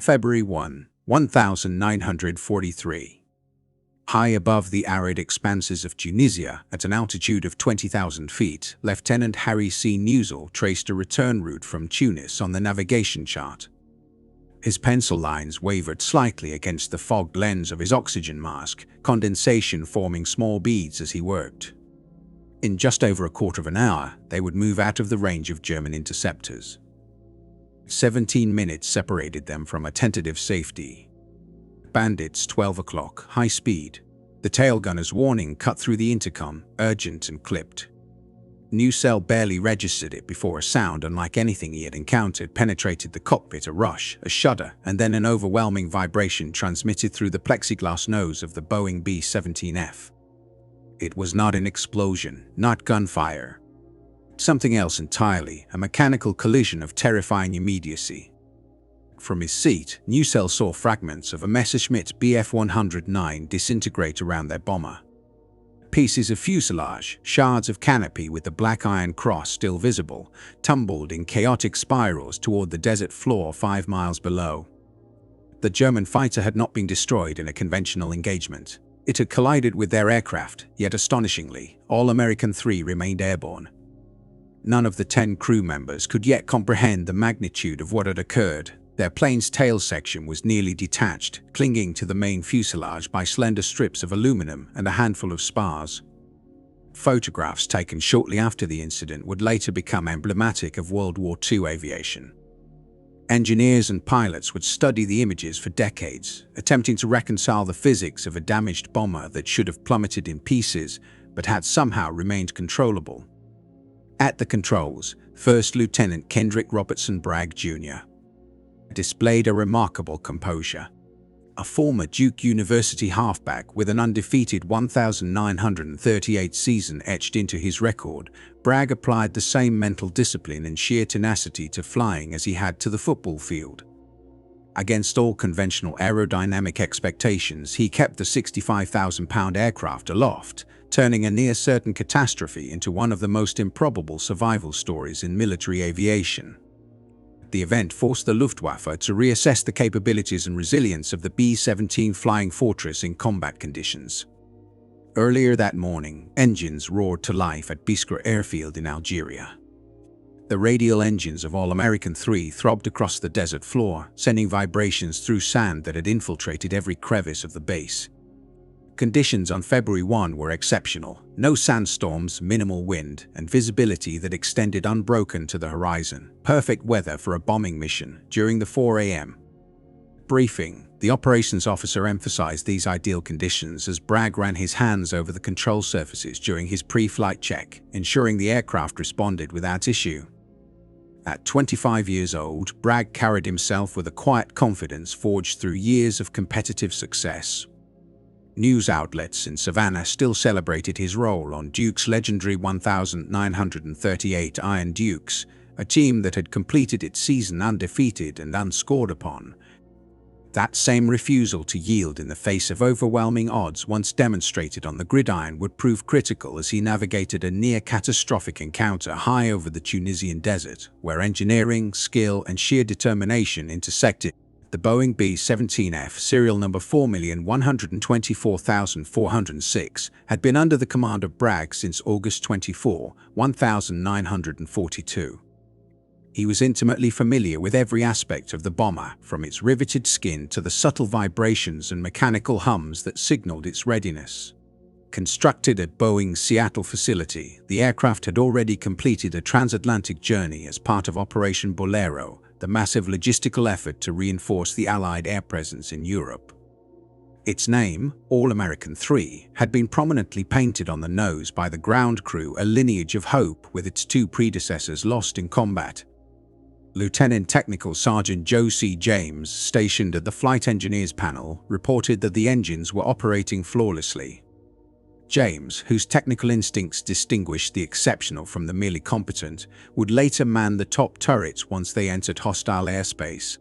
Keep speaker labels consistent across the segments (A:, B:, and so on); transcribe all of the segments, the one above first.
A: February 1, 1943. High above the arid expanses of Tunisia, at an altitude of 20,000 feet, Lieutenant Harry C. Newsall traced a return route from Tunis on the navigation chart. His pencil lines wavered slightly against the fogged lens of his oxygen mask, condensation forming small beads as he worked. In just over a quarter of an hour, they would move out of the range of German interceptors. 17 minutes separated them from a tentative safety. Bandits, 12 o'clock, high speed. The tail gunner's warning cut through the intercom, urgent and clipped. Newsell barely registered it before a sound unlike anything he had encountered penetrated the cockpit, a rush, a shudder, and then an overwhelming vibration transmitted through the plexiglass nose of the Boeing B-17F. It was not an explosion, not gunfire. Something else entirely, a mechanical collision of terrifying immediacy. From his seat, Newsell saw fragments of a Messerschmitt Bf-109 disintegrate around their bomber. Pieces of fuselage, shards of canopy with the black iron cross still visible, tumbled in chaotic spirals toward the desert floor 5 miles below. The German fighter had not been destroyed in a conventional engagement. It had collided with their aircraft, yet astonishingly, all American 3 remained airborne. None of the 10 crew members could yet comprehend the magnitude of what had occurred. Their plane's tail section was nearly detached, clinging to the main fuselage by slender strips of aluminum and a handful of spars. Photographs taken shortly after the incident would later become emblematic of World War II aviation. Engineers and pilots would study the images for decades, attempting to reconcile the physics of a damaged bomber that should have plummeted in pieces but had somehow remained controllable. At the controls, First Lieutenant Kendrick Bragg Jr. displayed a remarkable composure. A former Duke University halfback with an undefeated 1,938 season etched into his record, Bragg applied the same mental discipline and sheer tenacity to flying as he had to the football field. Against all conventional aerodynamic expectations, he kept the 65,000-pound aircraft aloft, turning a near-certain catastrophe into one of the most improbable survival stories in military aviation. The event forced the Luftwaffe to reassess the capabilities and resilience of the B-17 Flying Fortress in combat conditions. Earlier that morning, engines roared to life at Biskra airfield in Algeria. The radial engines of All American 3 throbbed across the desert floor, sending vibrations through sand that had infiltrated every crevice of the base. Conditions on February 1 were exceptional. No sandstorms, minimal wind, and visibility that extended unbroken to the horizon. Perfect weather for a bombing mission during the 4 a.m. briefing. The operations officer emphasized these ideal conditions as Bragg ran his hands over the control surfaces during his pre-flight check, ensuring the aircraft responded without issue. At 25 years old, Bragg carried himself with a quiet confidence forged through years of competitive success. News outlets in Savannah still celebrated his role on Duke's legendary 1,938 Iron Dukes, a team that had completed its season undefeated and unscored upon. That same refusal to yield in the face of overwhelming odds once demonstrated on the gridiron would prove critical as he navigated a near-catastrophic encounter high over the Tunisian desert, where engineering, skill, and sheer determination intersected. The Boeing B-17F, serial number 4,124,406, had been under the command of Bragg since August 24, 1942. He was intimately familiar with every aspect of the bomber, from its riveted skin to the subtle vibrations and mechanical hums that signaled its readiness. Constructed at Boeing's Seattle facility, the aircraft had already completed a transatlantic journey as part of Operation Bolero, the massive logistical effort to reinforce the Allied air presence in Europe. Its name, All American 3, had been prominently painted on the nose by the ground crew, a lineage of hope with its 2 predecessors lost in combat. Lieutenant Technical Sergeant Joe C. James, stationed at the flight engineers panel, reported that the engines were operating flawlessly. James, whose technical instincts distinguished the exceptional from the merely competent, would later man the top turrets once they entered hostile airspace.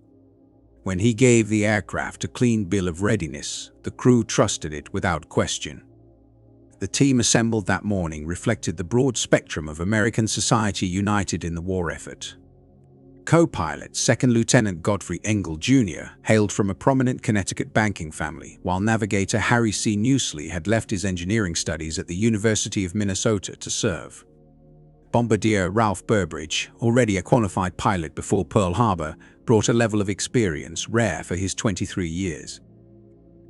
A: When he gave the aircraft a clean bill of readiness, the crew trusted it without question. The team assembled that morning reflected the broad spectrum of American society united in the war effort. co-pilot, Second Lieutenant Godfrey Engel Jr., hailed from a prominent Connecticut banking family, while navigator Harry C. Newsley had left his engineering studies at the University of Minnesota to serve. Bombardier Ralph Burbridge, already a qualified pilot before Pearl Harbor, brought a level of experience rare for his 23 years.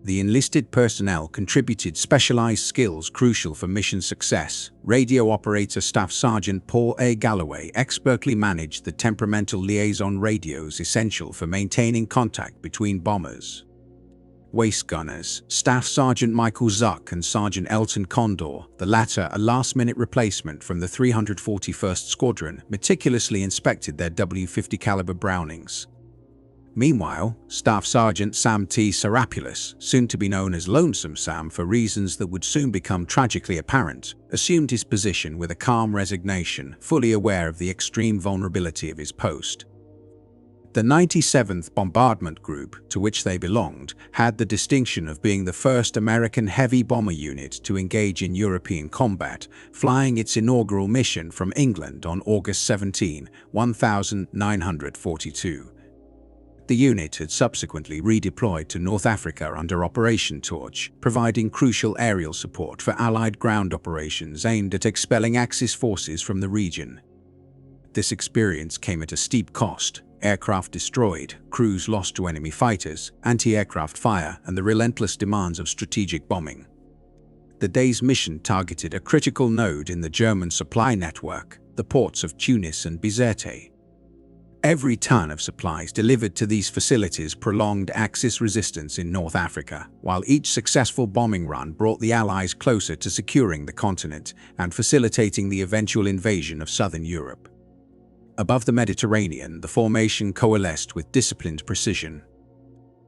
A: The enlisted personnel contributed specialized skills crucial for mission success. Radio operator Staff Sergeant Paul A. Galloway expertly managed the temperamental liaison radios essential for maintaining contact between bombers. Waist gunners, Staff Sergeant Michael Zuck and Sergeant Elton Condor, the latter a last-minute replacement from the 341st Squadron, meticulously inspected their W-50 caliber Brownings. Meanwhile, Staff Sergeant Sam T. Serapulous, soon to be known as Lonesome Sam for reasons that would soon become tragically apparent, assumed his position with a calm resignation, fully aware of the extreme vulnerability of his post. The 97th Bombardment Group, to which they belonged, had the distinction of being the first American heavy bomber unit to engage in European combat, flying its inaugural mission from England on August 17, 1942. The unit had subsequently redeployed to North Africa under Operation Torch, providing crucial aerial support for Allied ground operations aimed at expelling Axis forces from the region. This experience came at a steep cost: aircraft destroyed, crews lost to enemy fighters, anti-aircraft fire, and the relentless demands of strategic bombing. The day's mission targeted a critical node in the German supply network, the ports of Tunis and Bizerte. Every ton of supplies delivered to these facilities prolonged Axis resistance in North Africa, while each successful bombing run brought the Allies closer to securing the continent and facilitating the eventual invasion of southern Europe. Above the Mediterranean, the formation coalesced with disciplined precision.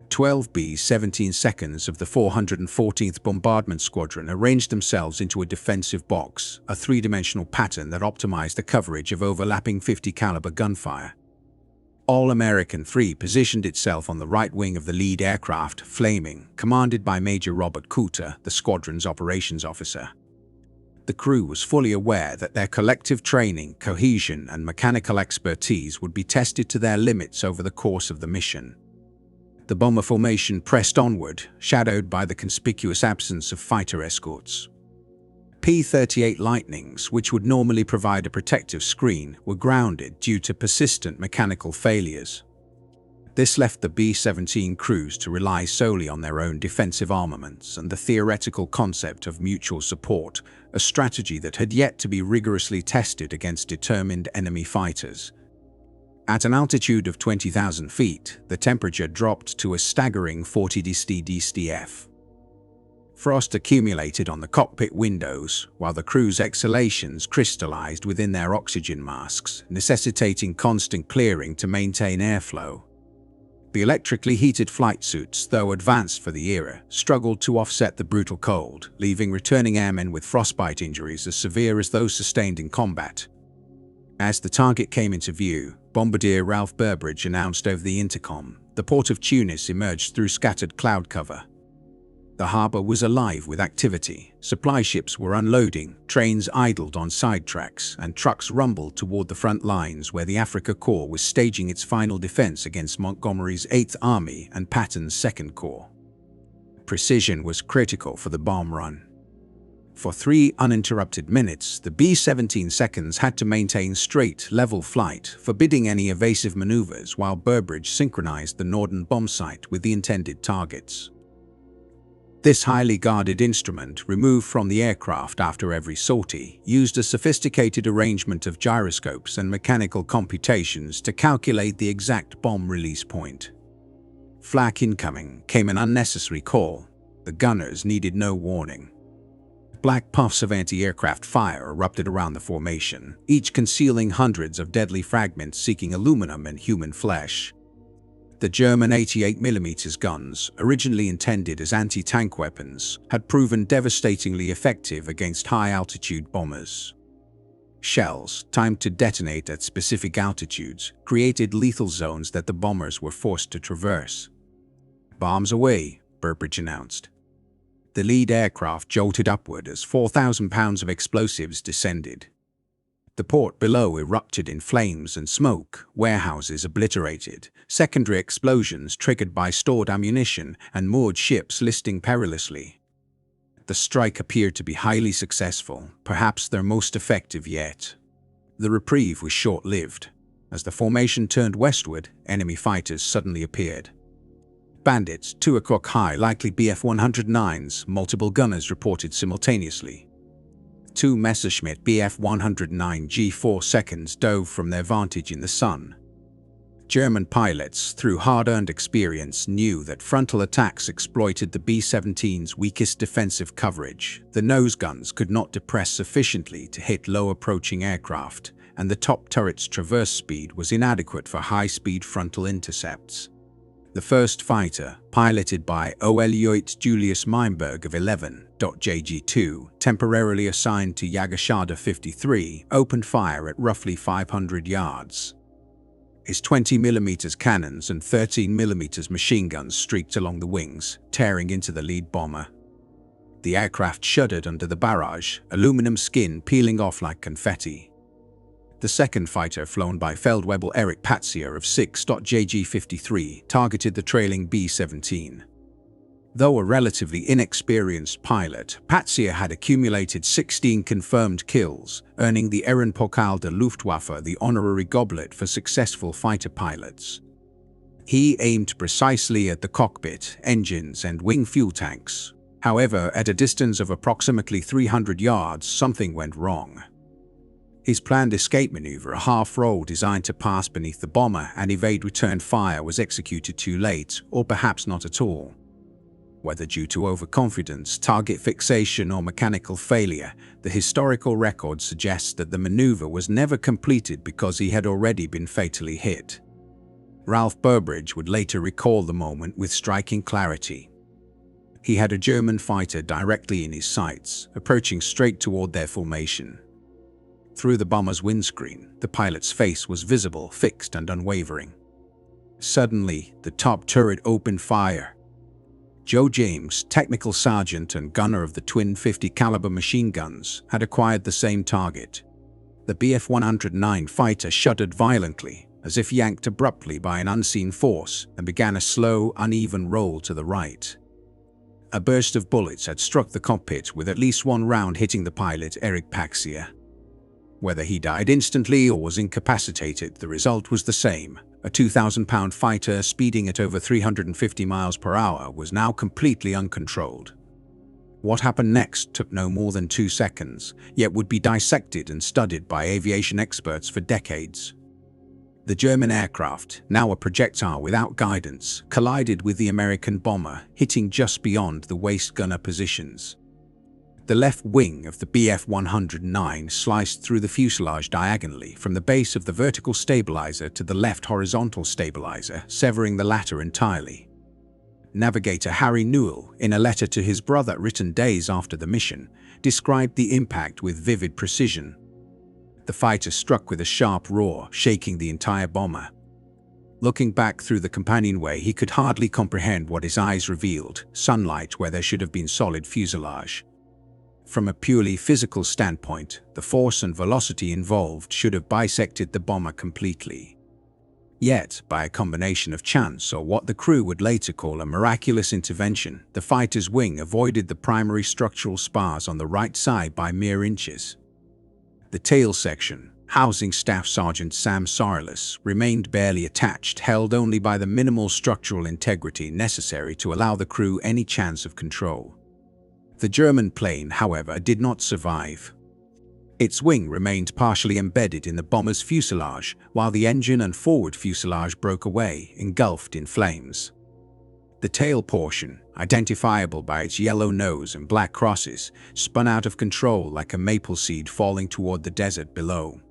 A: 12 B-17 seconds of the 414th Bombardment Squadron arranged themselves into a defensive box, a three-dimensional pattern that optimized the coverage of overlapping 50 caliber gunfire. All-American 3 positioned itself on the right wing of the lead aircraft, Flaming, commanded by Major Robert Cooter, the squadron's operations officer. The crew was fully aware that their collective training, cohesion, and mechanical expertise would be tested to their limits over the course of the mission. The bomber formation pressed onward, shadowed by the conspicuous absence of fighter escorts. P-38 Lightnings, which would normally provide a protective screen, were grounded due to persistent mechanical failures. This left the B-17 crews to rely solely on their own defensive armaments and the theoretical concept of mutual support, a strategy that had yet to be rigorously tested against determined enemy fighters. At an altitude of 20,000 feet, the temperature dropped to a staggering 40 degrees. Frost accumulated on the cockpit windows, while the crew's exhalations crystallized within their oxygen masks, necessitating constant clearing to maintain airflow. The electrically heated flight suits, though advanced for the era, struggled to offset the brutal cold, leaving returning airmen with frostbite injuries as severe as those sustained in combat. As the target came into view, Bombardier Ralph Burbridge announced over the intercom, the port of Tunis emerged through scattered cloud cover. The harbor was alive with activity. Supply ships were unloading, trains idled on side tracks, and trucks rumbled toward the front lines where the Africa Corps was staging its final defense against Montgomery's 8th Army and Patton's 2nd Corps. Precision was critical for the bomb run. For 3 uninterrupted minutes, the B-17 seconds had to maintain straight, level flight, forbidding any evasive maneuvers while Burbridge synchronized the Norden bomb sight with the intended targets. This highly guarded instrument, removed from the aircraft after every sortie, used a sophisticated arrangement of gyroscopes and mechanical computations to calculate the exact bomb release point. Flak incoming came an unnecessary call. The gunners needed no warning. Black puffs of anti-aircraft fire erupted around the formation, each concealing hundreds of deadly fragments seeking aluminum and human flesh. The German 88mm guns, originally intended as anti-tank weapons, had proven devastatingly effective against high-altitude bombers. Shells, timed to detonate at specific altitudes, created lethal zones that the bombers were forced to traverse. "Bombs away," Burbridge announced. The lead aircraft jolted upward as 4,000 pounds of explosives descended. The port below erupted in flames and smoke, warehouses obliterated, secondary explosions triggered by stored ammunition, and moored ships listing perilously. The strike appeared to be highly successful, perhaps their most effective yet. The reprieve was short-lived. As the formation turned westward, enemy fighters suddenly appeared. Bandits, 2 o'clock high, likely Bf-109s, multiple gunners reported simultaneously. 2 Messerschmitt Bf-109 G4 seconds dove from their vantage in the sun. German pilots, through hard-earned experience, knew that frontal attacks exploited the B-17's weakest defensive coverage. The nose guns could not depress sufficiently to hit low-approaching aircraft, and the top turret's traverse speed was inadequate for high-speed frontal intercepts. The first fighter, piloted by Ol. Julius Meinberg of 11.JG2, temporarily assigned to Jägerschade 53, opened fire at roughly 500 yards. His 20mm cannons and 13mm machine guns streaked along the wings, tearing into the lead bomber. The aircraft shuddered under the barrage, aluminum skin peeling off like confetti. The second fighter, flown by Feldwebel Erich Patzier of 6.JG53, targeted the trailing B-17. Though a relatively inexperienced pilot, Patzier had accumulated 16 confirmed kills, earning the Ehrenpokal der Luftwaffe, the honorary goblet for successful fighter pilots. He aimed precisely at the cockpit, engines, and wing fuel tanks. However, at a distance of approximately 300 yards, something went wrong. His planned escape maneuver, a half-roll designed to pass beneath the bomber and evade return fire, was executed too late, or perhaps not at all. Whether due to overconfidence, target fixation, or mechanical failure, the historical record suggests that the maneuver was never completed because he had already been fatally hit. Ralph Burbridge would later recall the moment with striking clarity. He had a German fighter directly in his sights, approaching straight toward their formation. Through the bomber's windscreen, the pilot's face was visible, fixed and unwavering. Suddenly, the top turret opened fire. Joe James, technical sergeant and gunner of the twin 50 caliber machine guns, had acquired the same target. The Bf-109 fighter shuddered violently, as if yanked abruptly by an unseen force, and began a slow, uneven roll to the right. A burst of bullets had struck the cockpit, with at least one round hitting the pilot, Erich Patzier. Whether he died instantly or was incapacitated, the result was the same. A 2,000-pound fighter speeding at over 350 miles per hour was now completely uncontrolled. What happened next took no more than 2 seconds, yet would be dissected and studied by aviation experts for decades. The German aircraft, now a projectile without guidance, collided with the American bomber, hitting just beyond the waist gunner positions. The left wing of the Bf-109 sliced through the fuselage diagonally from the base of the vertical stabilizer to the left horizontal stabilizer, severing the latter entirely. Navigator Harry Newell, in a letter to his brother written days after the mission, described the impact with vivid precision. The fighter struck with a sharp roar, shaking the entire bomber. Looking back through the companionway, he could hardly comprehend what his eyes revealed: sunlight where there should have been solid fuselage. From a purely physical standpoint, the force and velocity involved should have bisected the bomber completely. Yet, by a combination of chance or what the crew would later call a miraculous intervention, the fighter's wing avoided the primary structural spars on the right side by mere inches. The tail section, housing Staff Sergeant Sam Sarlis, remained barely attached, held only by the minimal structural integrity necessary to allow the crew any chance of control. The German plane, however, did not survive. Its wing remained partially embedded in the bomber's fuselage, while the engine and forward fuselage broke away, engulfed in flames. The tail portion, identifiable by its yellow nose and black crosses, spun out of control like a maple seed falling toward the desert below.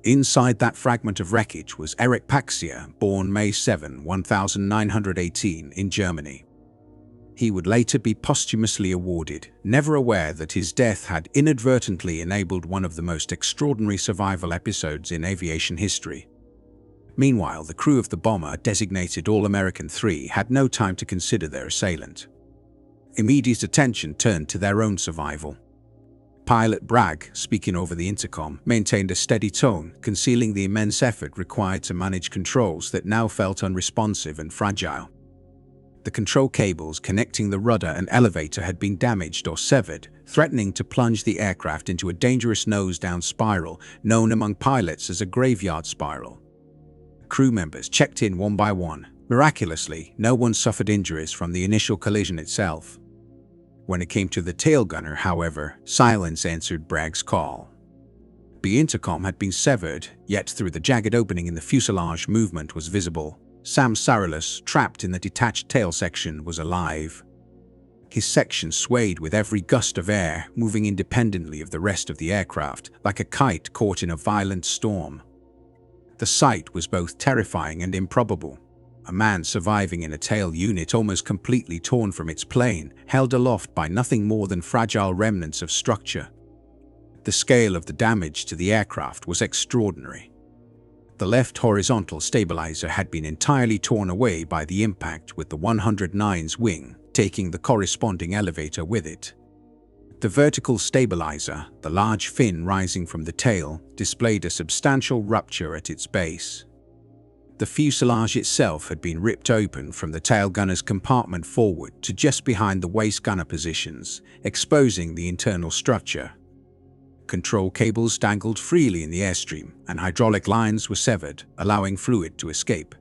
A: Inside that fragment of wreckage was Erich Patzier, born May 7, 1918, in Germany. He would later be posthumously awarded, never aware that his death had inadvertently enabled one of the most extraordinary survival episodes in aviation history. Meanwhile, the crew of the bomber, designated All-American 3, had no time to consider their assailant. Immediate attention turned to their own survival. Pilot Bragg, speaking over the intercom, maintained a steady tone, concealing the immense effort required to manage controls that now felt unresponsive and fragile. The control cables connecting the rudder and elevator had been damaged or severed, threatening to plunge the aircraft into a dangerous nose-down spiral known among pilots as a graveyard spiral. Crew members checked in one by one. Miraculously, no one suffered injuries from the initial collision itself. When it came to the tail gunner, however, silence answered Bragg's call. The intercom had been severed, yet through the jagged opening in the fuselage movement was visible. Sam Saralus, trapped in the detached tail section, was alive. His section swayed with every gust of air, moving independently of the rest of the aircraft, like a kite caught in a violent storm. The sight was both terrifying and improbable. A man surviving in a tail unit almost completely torn from its plane, held aloft by nothing more than fragile remnants of structure. The scale of the damage to the aircraft was extraordinary. The left horizontal stabilizer had been entirely torn away by the impact, with the 109's wing taking the corresponding elevator with it. The vertical stabilizer, the large fin rising from the tail, displayed a substantial rupture at its base. The fuselage itself had been ripped open from the tail gunner's compartment forward to just behind the waist gunner positions, exposing the internal structure. Control cables dangled freely in the airstream, and hydraulic lines were severed, allowing fluid to escape.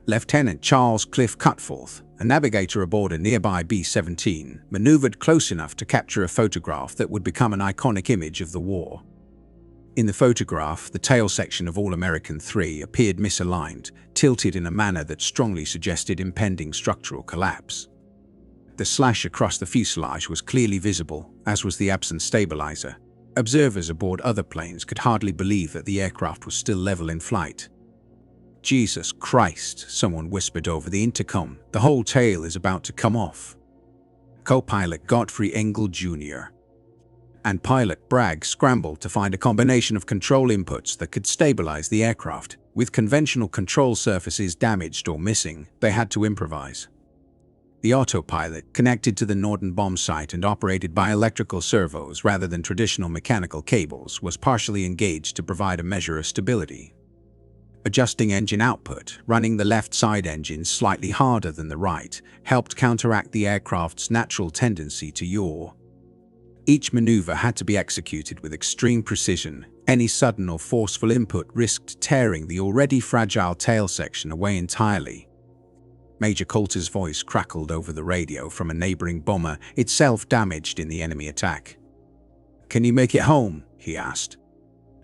A: Lieutenant Charles Cliff Cutforth, a navigator aboard a nearby B-17, maneuvered close enough to capture a photograph that would become an iconic image of the war. In the photograph, the tail section of All-American 3 appeared misaligned, tilted in a manner that strongly suggested impending structural collapse. The slash across the fuselage was clearly visible, as was the absent stabilizer. Observers aboard other planes could hardly believe that the aircraft was still level in flight. "Jesus Christ," someone whispered over the intercom, "the whole tail is about to come off." Co-pilot Godfrey Engel Jr. and pilot Bragg scrambled to find a combination of control inputs that could stabilize the aircraft. With conventional control surfaces damaged or missing, they had to improvise. The autopilot, connected to the Norden bomb site and operated by electrical servos rather than traditional mechanical cables, was partially engaged to provide a measure of stability. Adjusting engine output, running the left side engine slightly harder than the right, helped counteract the aircraft's natural tendency to yaw. Each maneuver had to be executed with extreme precision. Any sudden or forceful input risked tearing the already fragile tail section away entirely. Major Coulter's voice crackled over the radio from a neighboring bomber, itself damaged in the enemy attack. "Can you make it home?" he asked.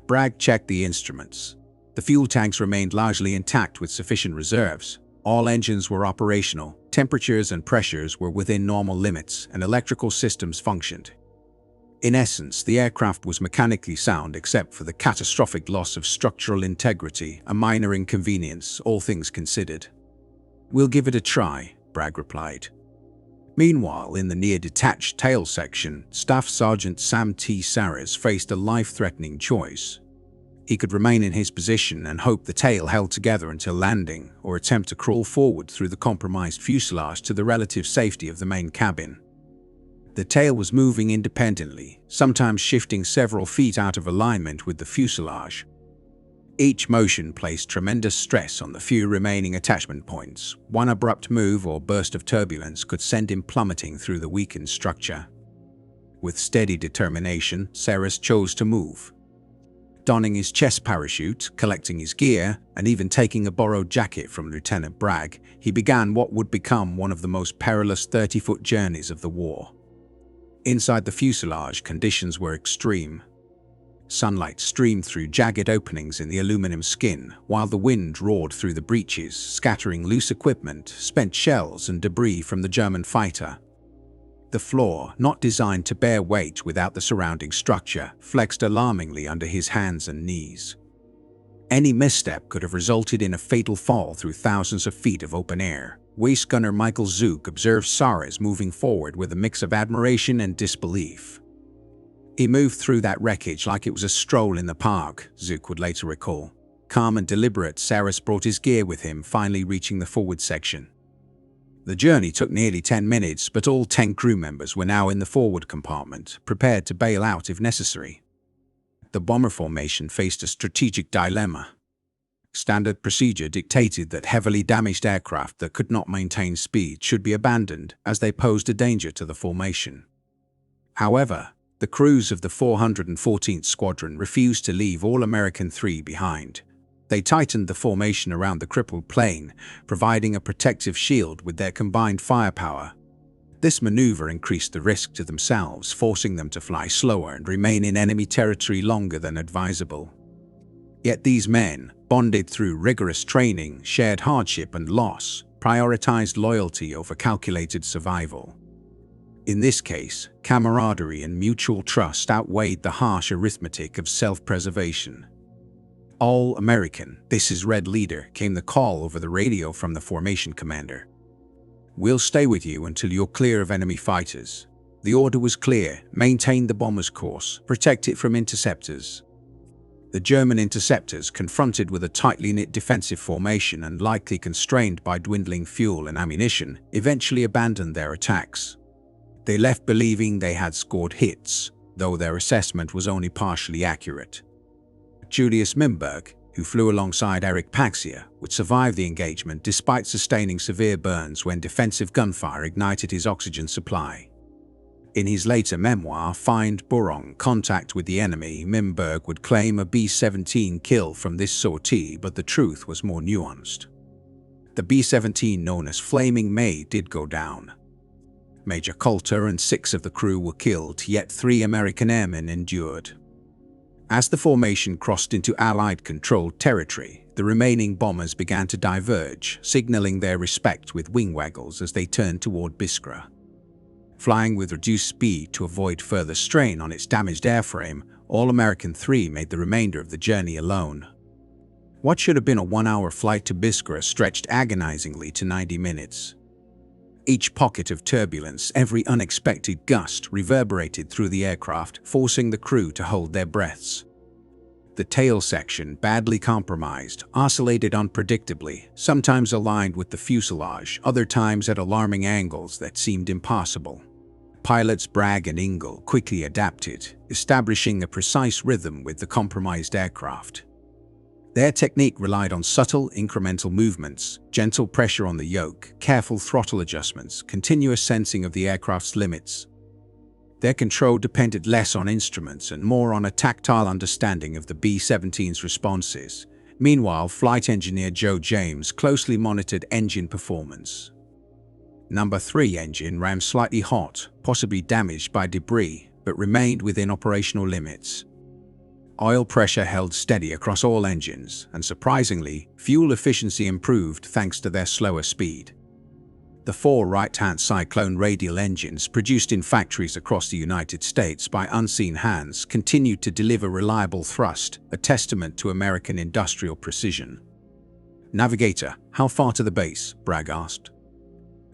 A: Bragg checked the instruments. The fuel tanks remained largely intact with sufficient reserves. All engines were operational, temperatures and pressures were within normal limits, and electrical systems functioned. In essence, the aircraft was mechanically sound except for the catastrophic loss of structural integrity, a minor inconvenience, all things considered. "We'll give it a try," Bragg replied. Meanwhile, in the near-detached tail section, Staff Sergeant Sam T. Saras faced a life-threatening choice. He could remain in his position and hope the tail held together until landing, or attempt to crawl forward through the compromised fuselage to the relative safety of the main cabin. The tail was moving independently, sometimes shifting several feet out of alignment with the fuselage. Each motion placed tremendous stress on the few remaining attachment points. One abrupt move or burst of turbulence could send him plummeting through the weakened structure. With steady determination, Saras chose to move. Donning his chest parachute, collecting his gear, and even taking a borrowed jacket from Lieutenant Bragg, he began what would become one of the most perilous 30-foot journeys of the war. Inside the fuselage, conditions were extreme. Sunlight streamed through jagged openings in the aluminum skin, while the wind roared through the breaches, scattering loose equipment, spent shells, and debris from the German fighter. The floor, not designed to bear weight without the surrounding structure, flexed alarmingly under his hands and knees. Any misstep could have resulted in a fatal fall through thousands of feet of open air. Waist gunner Michael Zook observed Saras moving forward with a mix of admiration and disbelief. "He moved through that wreckage like it was a stroll in the park," Zook would later recall. Calm and deliberate, Saras brought his gear with him, finally reaching the forward section. The journey took nearly 10 minutes, but all 10 crew members were now in the forward compartment, prepared to bail out if necessary. The bomber formation faced a strategic dilemma. Standard procedure dictated that heavily damaged aircraft that could not maintain speed should be abandoned, as they posed a danger to the formation. However, the crews of the 414th Squadron refused to leave All-American 3 behind. They tightened the formation around the crippled plane, providing a protective shield with their combined firepower. This maneuver increased the risk to themselves, forcing them to fly slower and remain in enemy territory longer than advisable. Yet these men, bonded through rigorous training, shared hardship and loss, prioritized loyalty over calculated survival. In this case, camaraderie and mutual trust outweighed the harsh arithmetic of self-preservation. "All American, this is Red Leader," came the call over the radio from the formation commander. "We'll stay with you until you're clear of enemy fighters." The order was clear: maintain the bomber's course, protect it from interceptors. The German interceptors, confronted with a tightly knit defensive formation and likely constrained by dwindling fuel and ammunition, eventually abandoned their attacks. They left believing they had scored hits, though their assessment was only partially accurate. Julius Mimberg, who flew alongside Eric Paxia, would survive the engagement despite sustaining severe burns when defensive gunfire ignited his oxygen supply. In his later memoir, Find Burong, Contact with the Enemy, Mimberg would claim a B-17 kill from this sortie, but the truth was more nuanced. The B-17, known as Flaming May, did go down. Major Coulter and 6 of the crew were killed, yet 3 American airmen endured. As the formation crossed into Allied-controlled territory, the remaining bombers began to diverge, signaling their respect with wing waggles as they turned toward Biskra. Flying with reduced speed to avoid further strain on its damaged airframe, All-American 3 made the remainder of the journey alone. What should have been a 1-hour flight to Biskra stretched agonizingly to 90 minutes. Each pocket of turbulence, every unexpected gust, reverberated through the aircraft, forcing the crew to hold their breaths. The tail section, badly compromised, oscillated unpredictably, sometimes aligned with the fuselage, other times at alarming angles that seemed impossible. Pilots Bragg and Ingle quickly adapted, establishing a precise rhythm with the compromised aircraft. Their technique relied on subtle, incremental movements, gentle pressure on the yoke, careful throttle adjustments, continuous sensing of the aircraft's limits. Their control depended less on instruments and more on a tactile understanding of the B-17's responses. Meanwhile, flight engineer Joe James closely monitored engine performance. Number 3 engine ran slightly hot, possibly damaged by debris, but remained within operational limits. Oil pressure held steady across all engines, and surprisingly, fuel efficiency improved thanks to their slower speed. The 4 right-hand cyclone radial engines produced in factories across the United States by unseen hands continued to deliver reliable thrust, a testament to American industrial precision. "Navigator, how far to the base?" Bragg asked.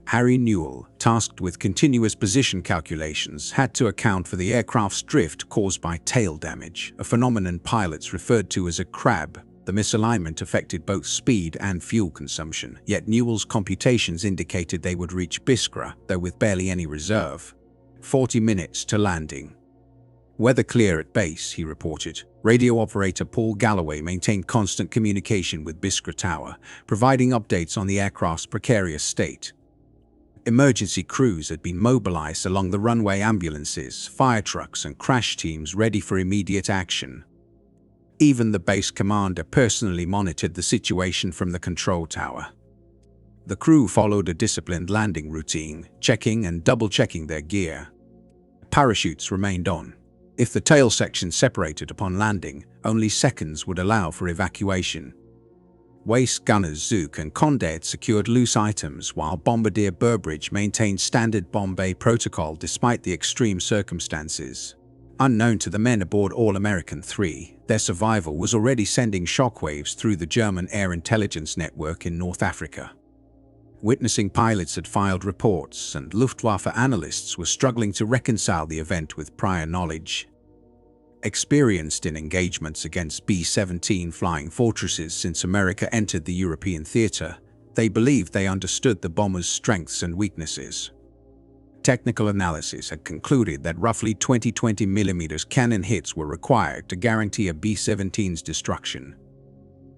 A: Harry Newell, tasked with continuous position calculations, had to account for the aircraft's drift caused by tail damage, a phenomenon pilots referred to as a crab. The misalignment affected both speed and fuel consumption, yet Newell's computations indicated they would reach Biskra, though with barely any reserve. 40 minutes to landing. "Weather clear at base," he reported. Radio operator Paul Galloway maintained constant communication with Biskra Tower, providing updates on the aircraft's precarious state. Emergency crews had been mobilized along the runway, ambulances, fire trucks, and crash teams ready for immediate action. Even the base commander personally monitored the situation from the control tower. The crew followed a disciplined landing routine, checking and double-checking their gear. Parachutes remained on. If the tail section separated upon landing, only seconds would allow for evacuation. Waist gunners Zook and Condé secured loose items, while Bombardier Burbridge maintained standard bomb bay protocol despite the extreme circumstances. Unknown to the men aboard All-American 3, their survival was already sending shockwaves through the German air intelligence network in North Africa. Witnessing pilots had filed reports, and Luftwaffe analysts were struggling to reconcile the event with prior knowledge. Experienced in engagements against B-17 flying fortresses since America entered the European theater, They believed they understood the bomber's strengths and weaknesses. Technical analysis had concluded that roughly 20-20mm cannon hits were required to guarantee a B-17's destruction.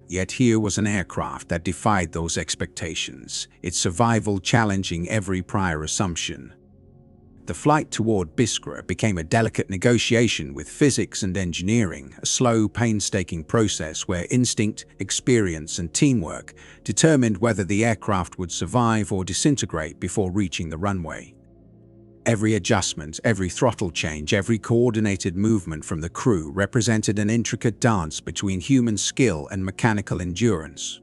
A: Yet here was an aircraft that defied those expectations, its survival challenging every prior assumption. The flight toward Biskra became a delicate negotiation with physics and engineering, a slow, painstaking process where instinct, experience, and teamwork determined whether the aircraft would survive or disintegrate before reaching the runway. Every adjustment, every throttle change, every coordinated movement from the crew represented an intricate dance between human skill and mechanical endurance.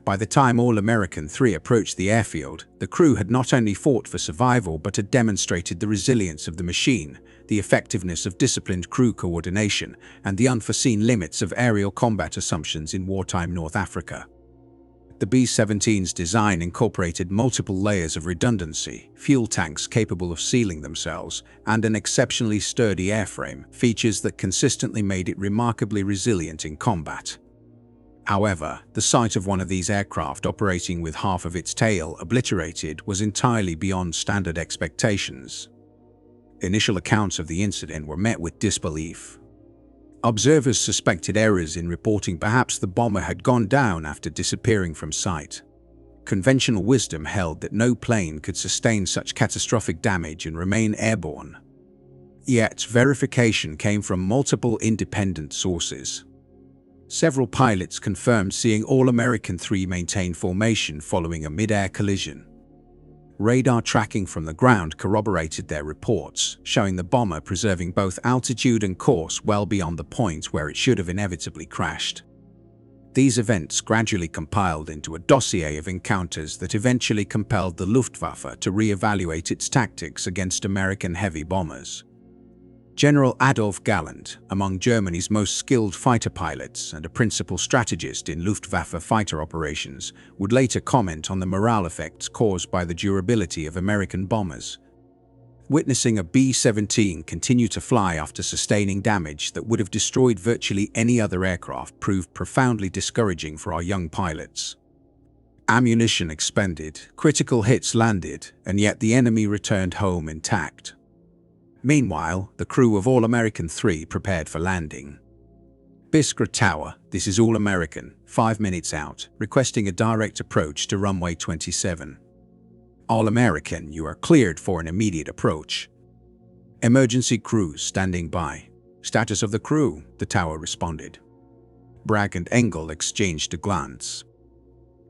A: By the time All-American 3 approached the airfield, the crew had not only fought for survival but had demonstrated the resilience of the machine, the effectiveness of disciplined crew coordination, and the unforeseen limits of aerial combat assumptions in wartime North Africa. The B-17's design incorporated multiple layers of redundancy, fuel tanks capable of sealing themselves, and an exceptionally sturdy airframe, features that consistently made it remarkably resilient in combat. However, the sight of one of these aircraft operating with half of its tail obliterated was entirely beyond standard expectations. Initial accounts of the incident were met with disbelief. Observers suspected errors in reporting. Perhaps the bomber had gone down after disappearing from sight. Conventional wisdom held that no plane could sustain such catastrophic damage and remain airborne. Yet, verification came from multiple independent sources. Several pilots confirmed seeing All-American 3 maintain formation following a mid-air collision. Radar tracking from the ground corroborated their reports, showing the bomber preserving both altitude and course well beyond the point where it should have inevitably crashed. These events gradually compiled into a dossier of encounters that eventually compelled the Luftwaffe to re-evaluate its tactics against American heavy bombers. General Adolf Galland, among Germany's most skilled fighter pilots and a principal strategist in Luftwaffe fighter operations, would later comment on the morale effects caused by the durability of American bombers. Witnessing a B-17 continue to fly after sustaining damage that would have destroyed virtually any other aircraft proved profoundly discouraging for our young pilots. Ammunition expended, critical hits landed, and yet the enemy returned home intact. Meanwhile, the crew of All-American 3 prepared for landing. Biskra Tower, this is All-American, 5 minutes out, requesting a direct approach to runway 27. All-American, you are cleared for an immediate approach. Emergency crews standing by. Status of the crew, the tower responded. Bragg and Engel exchanged a glance.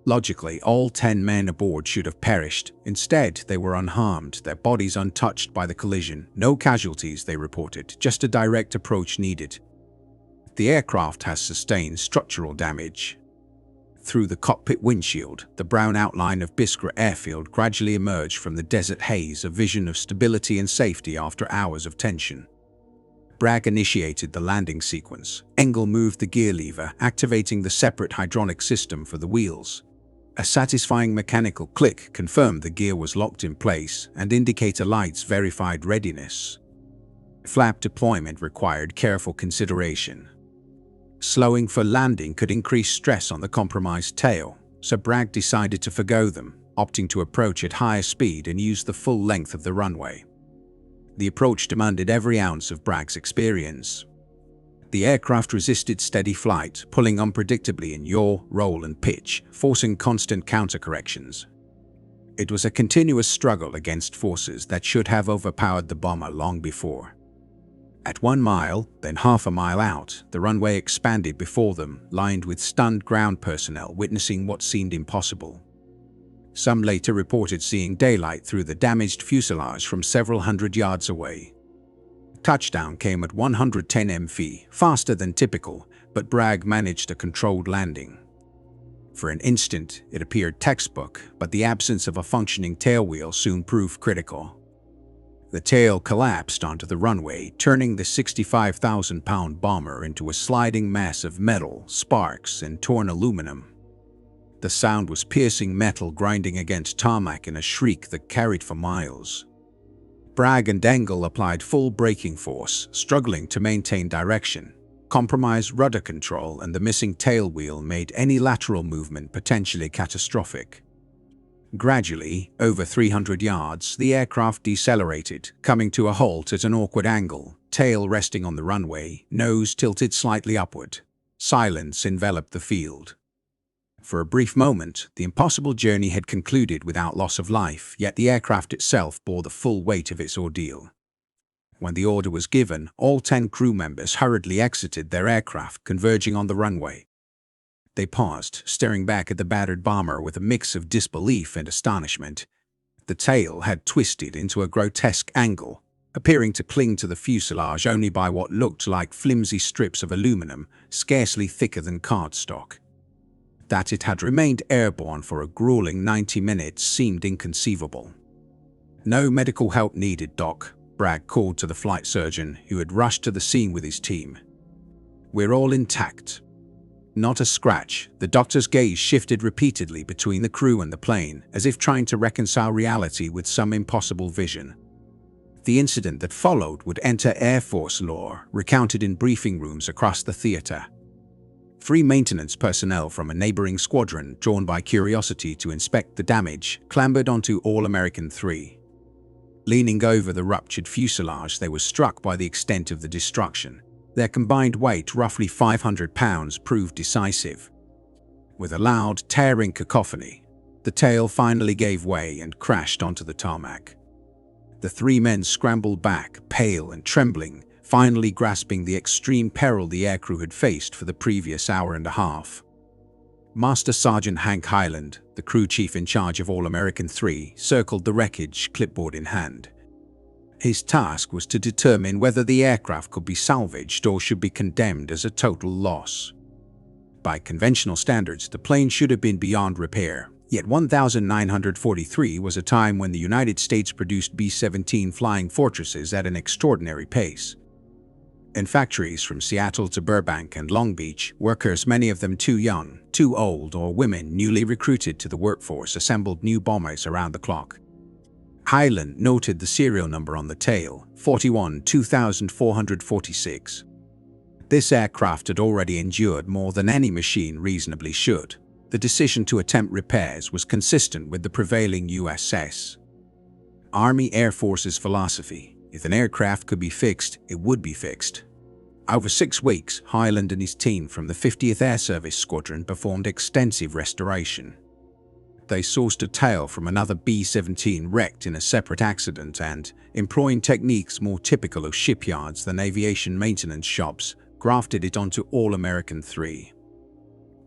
A: Logically, all 10 men aboard should have perished. Instead, they were unharmed, their bodies untouched by the collision. No casualties, they reported, just a direct approach needed. The aircraft has sustained structural damage. Through the cockpit windshield, the brown outline of Biskra airfield gradually emerged from the desert haze, a vision of stability and safety after hours of tension. Bragg initiated the landing sequence. Engel moved the gear lever, activating the separate hydraulic system for the wheels. A satisfying mechanical click confirmed the gear was locked in place, and indicator lights verified readiness. Flap deployment required careful consideration. Slowing for landing could increase stress on the compromised tail, so Bragg decided to forgo them, opting to approach at higher speed and use the full length of the runway. The approach demanded every ounce of Bragg's experience. The aircraft resisted steady flight, pulling unpredictably in yaw, roll, and pitch, forcing constant counter-corrections. It was a continuous struggle against forces that should have overpowered the bomber long before. At 1 mile, then half a mile out, the runway expanded before them, lined with stunned ground personnel witnessing what seemed impossible. Some later reported seeing daylight through the damaged fuselage from several hundred yards away. Touchdown came at 110 mph, faster than typical, but Bragg managed a controlled landing. For an instant, it appeared textbook, but the absence of a functioning tailwheel soon proved critical. The tail collapsed onto the runway, turning the 65,000-pound bomber into a sliding mass of metal, sparks, and torn aluminum. The sound was piercing metal grinding against tarmac in a shriek that carried for miles. Bragg and Engel applied full braking force, struggling to maintain direction. Compromised rudder control and the missing tail wheel made any lateral movement potentially catastrophic. Gradually, over 300 yards, the aircraft decelerated, coming to a halt at an awkward angle, tail resting on the runway, nose tilted slightly upward. Silence enveloped the field. For a brief moment, the impossible journey had concluded without loss of life, yet the aircraft itself bore the full weight of its ordeal. When the order was given, all 10 crew members hurriedly exited their aircraft, converging on the runway. They paused, staring back at the battered bomber with a mix of disbelief and astonishment. The tail had twisted into a grotesque angle, appearing to cling to the fuselage only by what looked like flimsy strips of aluminum, scarcely thicker than cardstock. That it had remained airborne for a grueling 90 minutes seemed inconceivable. "No medical help needed, Doc," Bragg called to the flight surgeon, who had rushed to the scene with his team. "We're all intact." Not a scratch. The doctor's gaze shifted repeatedly between the crew and the plane, as if trying to reconcile reality with some impossible vision. The incident that followed would enter Air Force lore, recounted in briefing rooms across the theater. 3 maintenance personnel from a neighboring squadron, drawn by curiosity to inspect the damage, clambered onto All-American 3. Leaning over the ruptured fuselage, they were struck by the extent of the destruction. Their combined weight, roughly 500 pounds, proved decisive. With a loud, tearing cacophony, the tail finally gave way and crashed onto the tarmac. The 3 men scrambled back, pale and trembling, finally grasping the extreme peril the aircrew had faced for the previous hour and a half. Master Sergeant Hank Highland, the crew chief in charge of All-American 3, circled the wreckage, clipboard in hand. His task was to determine whether the aircraft could be salvaged or should be condemned as a total loss. By conventional standards, the plane should have been beyond repair, yet 1943 was a time when the United States produced B-17 flying fortresses at an extraordinary pace. In factories from Seattle to Burbank and Long Beach, workers, many of them too young, too old, or women newly recruited to the workforce, assembled new bombers around the clock. Highland noted the serial number on the tail, 41-2446. This aircraft had already endured more than any machine reasonably should. The decision to attempt repairs was consistent with the prevailing USS Army Air Force's philosophy: if an aircraft could be fixed, it would be fixed. Over 6 weeks, Highland and his team from the 50th Air Service Squadron performed extensive restoration. They sourced a tail from another B-17 wrecked in a separate accident and, employing techniques more typical of shipyards than aviation maintenance shops, grafted it onto All-American 3.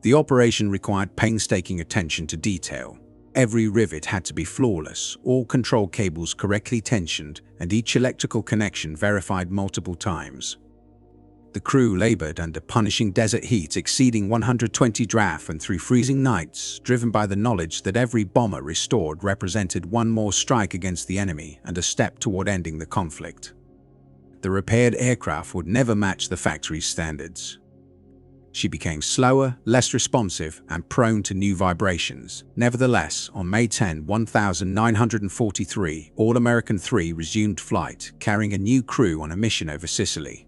A: The operation required painstaking attention to detail. Every rivet had to be flawless, all control cables correctly tensioned, and each electrical connection verified multiple times. The crew labored under punishing desert heat exceeding 120 draft and through freezing nights, driven by the knowledge that every bomber restored represented one more strike against the enemy and a step toward ending the conflict. The repaired aircraft would never match the factory's standards. She became slower, less responsive, and prone to new vibrations. Nevertheless, on May 10, 1943, All-American 3 resumed flight, carrying a new crew on a mission over Sicily.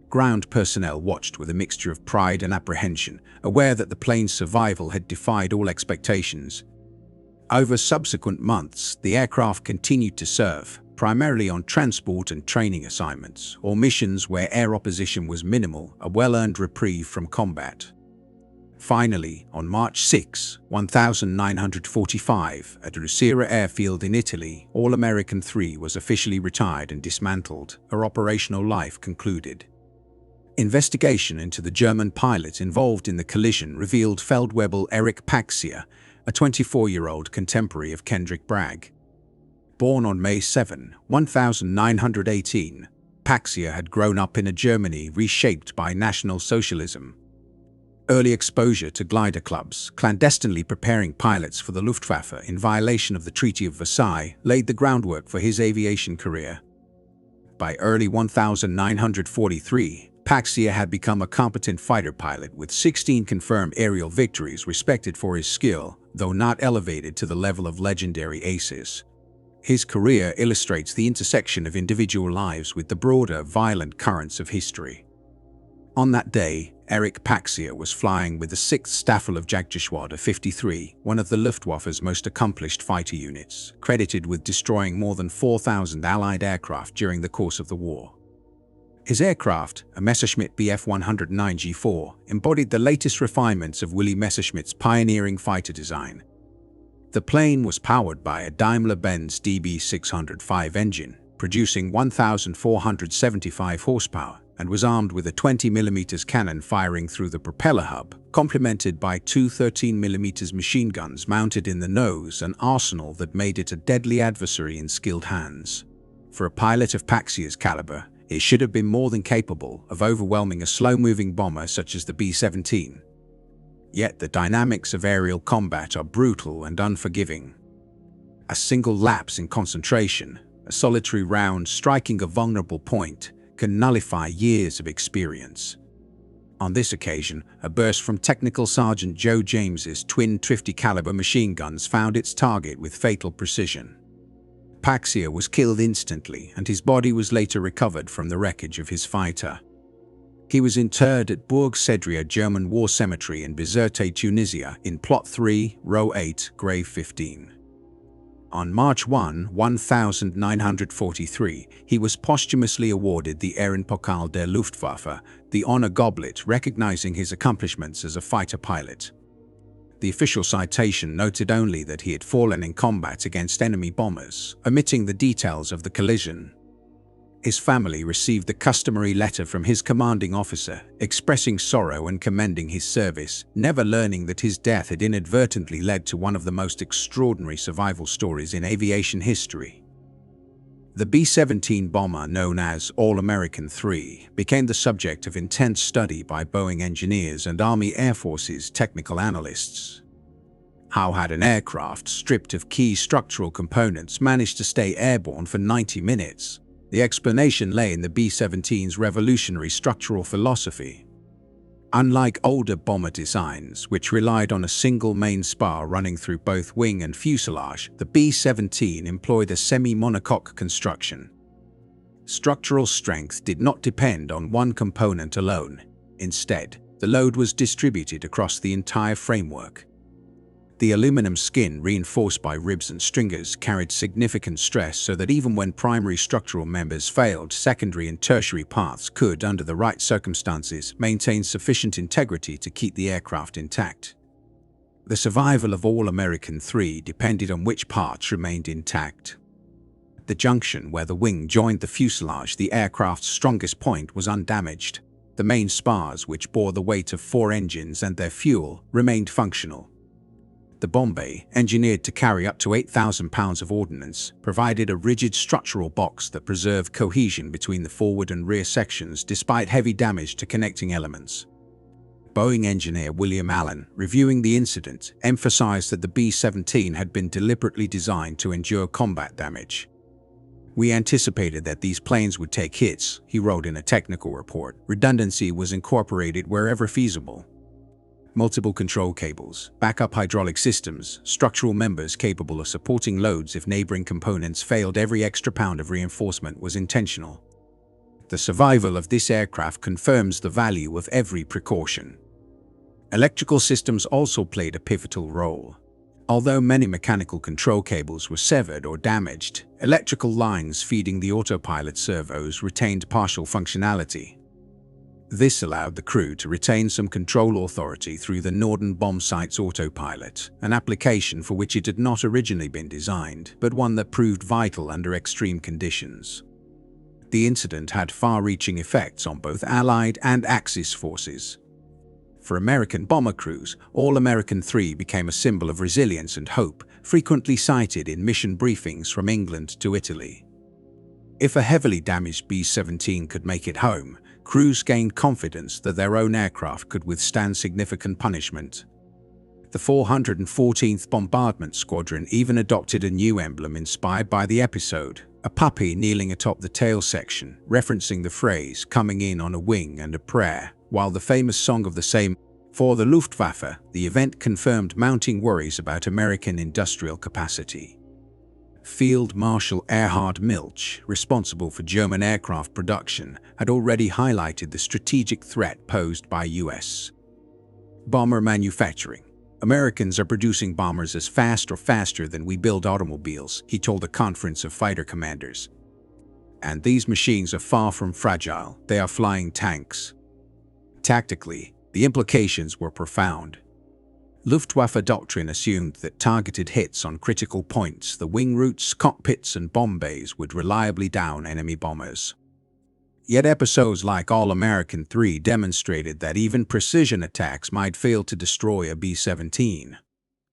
A: Ground personnel watched with a mixture of pride and apprehension, aware that the plane's survival had defied all expectations. Over subsequent months, the aircraft continued to serve, primarily on transport and training assignments, or missions where air opposition was minimal, a well-earned reprieve from combat. Finally, on March 6, 1945, at Rusira Airfield in Italy, All-American 3 was officially retired and dismantled, her operational life concluded. Investigation into the German pilot involved in the collision revealed Feldwebel Erich Paxia, a 24-year-old contemporary of Kendrick Bragg. Born on May 7, 1918, Paxia had grown up in a Germany reshaped by National Socialism. Early exposure to glider clubs, clandestinely preparing pilots for the Luftwaffe in violation of the Treaty of Versailles, laid the groundwork for his aviation career. By early 1943, Paxia had become a competent fighter pilot with 16 confirmed aerial victories, respected for his skill, though not elevated to the level of legendary aces. His career illustrates the intersection of individual lives with the broader, violent currents of history. On that day, Erich Paxier was flying with the 6th Staffel of Jagdgeschwader 53, one of the Luftwaffe's most accomplished fighter units, credited with destroying more than 4,000 Allied aircraft during the course of the war. His aircraft, a Messerschmitt Bf-109G4, embodied the latest refinements of Willy Messerschmitt's pioneering fighter design. The plane was powered by a Daimler-Benz DB605 engine, producing 1,475 horsepower, and was armed with a 20mm cannon firing through the propeller hub, complemented by two 13mm machine guns mounted in the nose, an arsenal that made it a deadly adversary in skilled hands. For a pilot of Paxier's caliber, it should have been more than capable of overwhelming a slow-moving bomber such as the B-17. Yet the dynamics of aerial combat are brutal and unforgiving. A single lapse in concentration, a solitary round striking a vulnerable point, can nullify years of experience. On this occasion, a burst from Technical Sergeant Joe James's twin 50-caliber machine guns found its target with fatal precision. Paxier was killed instantly, and his body was later recovered from the wreckage of his fighter. He was interred at Bourg Cedria German War Cemetery in Bizerte, Tunisia, in Plot 3, Row 8, Grave 15. On March 1, 1943, he was posthumously awarded the Ehrenpokal der Luftwaffe, the honor goblet recognizing his accomplishments as a fighter pilot. The official citation noted only that he had fallen in combat against enemy bombers, omitting the details of the collision. His family received the customary letter from his commanding officer, expressing sorrow and commending his service, never learning that his death had inadvertently led to one of the most extraordinary survival stories in aviation history. The B-17 bomber, known as All-American 3, became the subject of intense study by Boeing engineers and Army Air Force's technical analysts. How had an aircraft stripped of key structural components managed to stay airborne for 90 minutes? The explanation lay in the B-17's revolutionary structural philosophy. Unlike older bomber designs, which relied on a single main spar running through both wing and fuselage, the B-17 employed a semi-monocoque construction. Structural strength did not depend on one component alone. Instead, the load was distributed across the entire framework. The aluminum skin, reinforced by ribs and stringers, carried significant stress so that even when primary structural members failed, secondary and tertiary parts could, under the right circumstances, maintain sufficient integrity to keep the aircraft intact. The survival of All-American 3 depended on which parts remained intact. The junction where the wing joined the fuselage, the aircraft's strongest point, was undamaged. The main spars, which bore the weight of 4 engines and their fuel, remained functional. The bomb bay, engineered to carry up to 8,000 pounds of ordnance, provided a rigid structural box that preserved cohesion between the forward and rear sections despite heavy damage to connecting elements. Boeing engineer William Allen, reviewing the incident, emphasized that the B-17 had been deliberately designed to endure combat damage. "We anticipated that these planes would take hits," he wrote in a technical report. "Redundancy was incorporated wherever feasible. Multiple control cables, backup hydraulic systems, structural members capable of supporting loads if neighboring components failed. Every extra pound of reinforcement was intentional." The survival of this aircraft confirms the value of every precaution. Electrical systems also played a pivotal role. Although many mechanical control cables were severed or damaged, electrical lines feeding the autopilot servos retained partial functionality. This allowed the crew to retain some control authority through the Norden bombsite's autopilot, an application for which it had not originally been designed, but one that proved vital under extreme conditions. The incident had far-reaching effects on both Allied and Axis forces. For American bomber crews, All-American 3 became a symbol of resilience and hope, frequently cited in mission briefings from England to Italy. If a heavily damaged B-17 could make it home, crews gained confidence that their own aircraft could withstand significant punishment. The 414th Bombardment Squadron even adopted a new emblem inspired by the episode, a puppy kneeling atop the tail section, referencing the phrase "coming in on a wing and a prayer," while the famous song of the same. For the Luftwaffe, the event confirmed mounting worries about American industrial capacity. Field Marshal Erhard Milch, responsible for German aircraft production, had already highlighted the strategic threat posed by U.S. bomber manufacturing. "Americans are producing bombers as fast or faster than we build automobiles," he told a conference of fighter commanders. "And these machines are far from fragile, they are flying tanks." Tactically, the implications were profound. Luftwaffe doctrine assumed that targeted hits on critical points, the wing routes, cockpits, and bomb bays would reliably down enemy bombers. Yet episodes like All-American 3 demonstrated that even precision attacks might fail to destroy a B-17.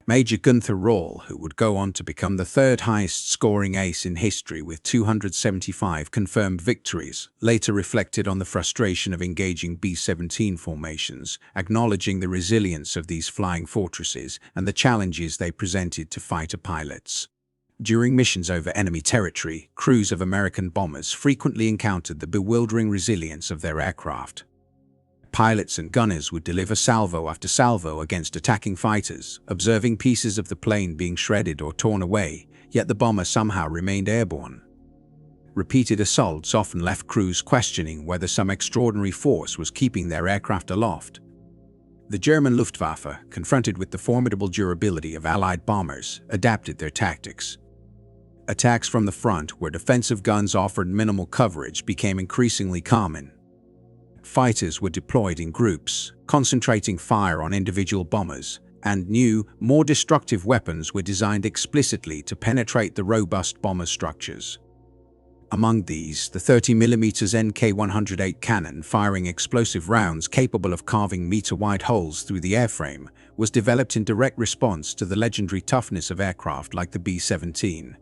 A: Major Gunther Roll, who would go on to become the third highest scoring ace in history with 275 confirmed victories, later reflected on the frustration of engaging B-17 formations, acknowledging the resilience of these flying fortresses and the challenges they presented to fighter pilots. During missions over enemy territory, crews of American bombers frequently encountered the bewildering resilience of their aircraft. Pilots and gunners would deliver salvo after salvo against attacking fighters, observing pieces of the plane being shredded or torn away, yet the bomber somehow remained airborne. Repeated assaults often left crews questioning whether some extraordinary force was keeping their aircraft aloft. The German Luftwaffe, confronted with the formidable durability of Allied bombers, adapted their tactics. Attacks from the front, where defensive guns offered minimal coverage, became increasingly common. Fighters were deployed in groups, concentrating fire on individual bombers, and new, more destructive weapons were designed explicitly to penetrate the robust bomber structures. Among these, the 30mm NK-108 cannon, firing explosive rounds capable of carving meter-wide holes through the airframe, was developed in direct response to the legendary toughness of aircraft like the B-17.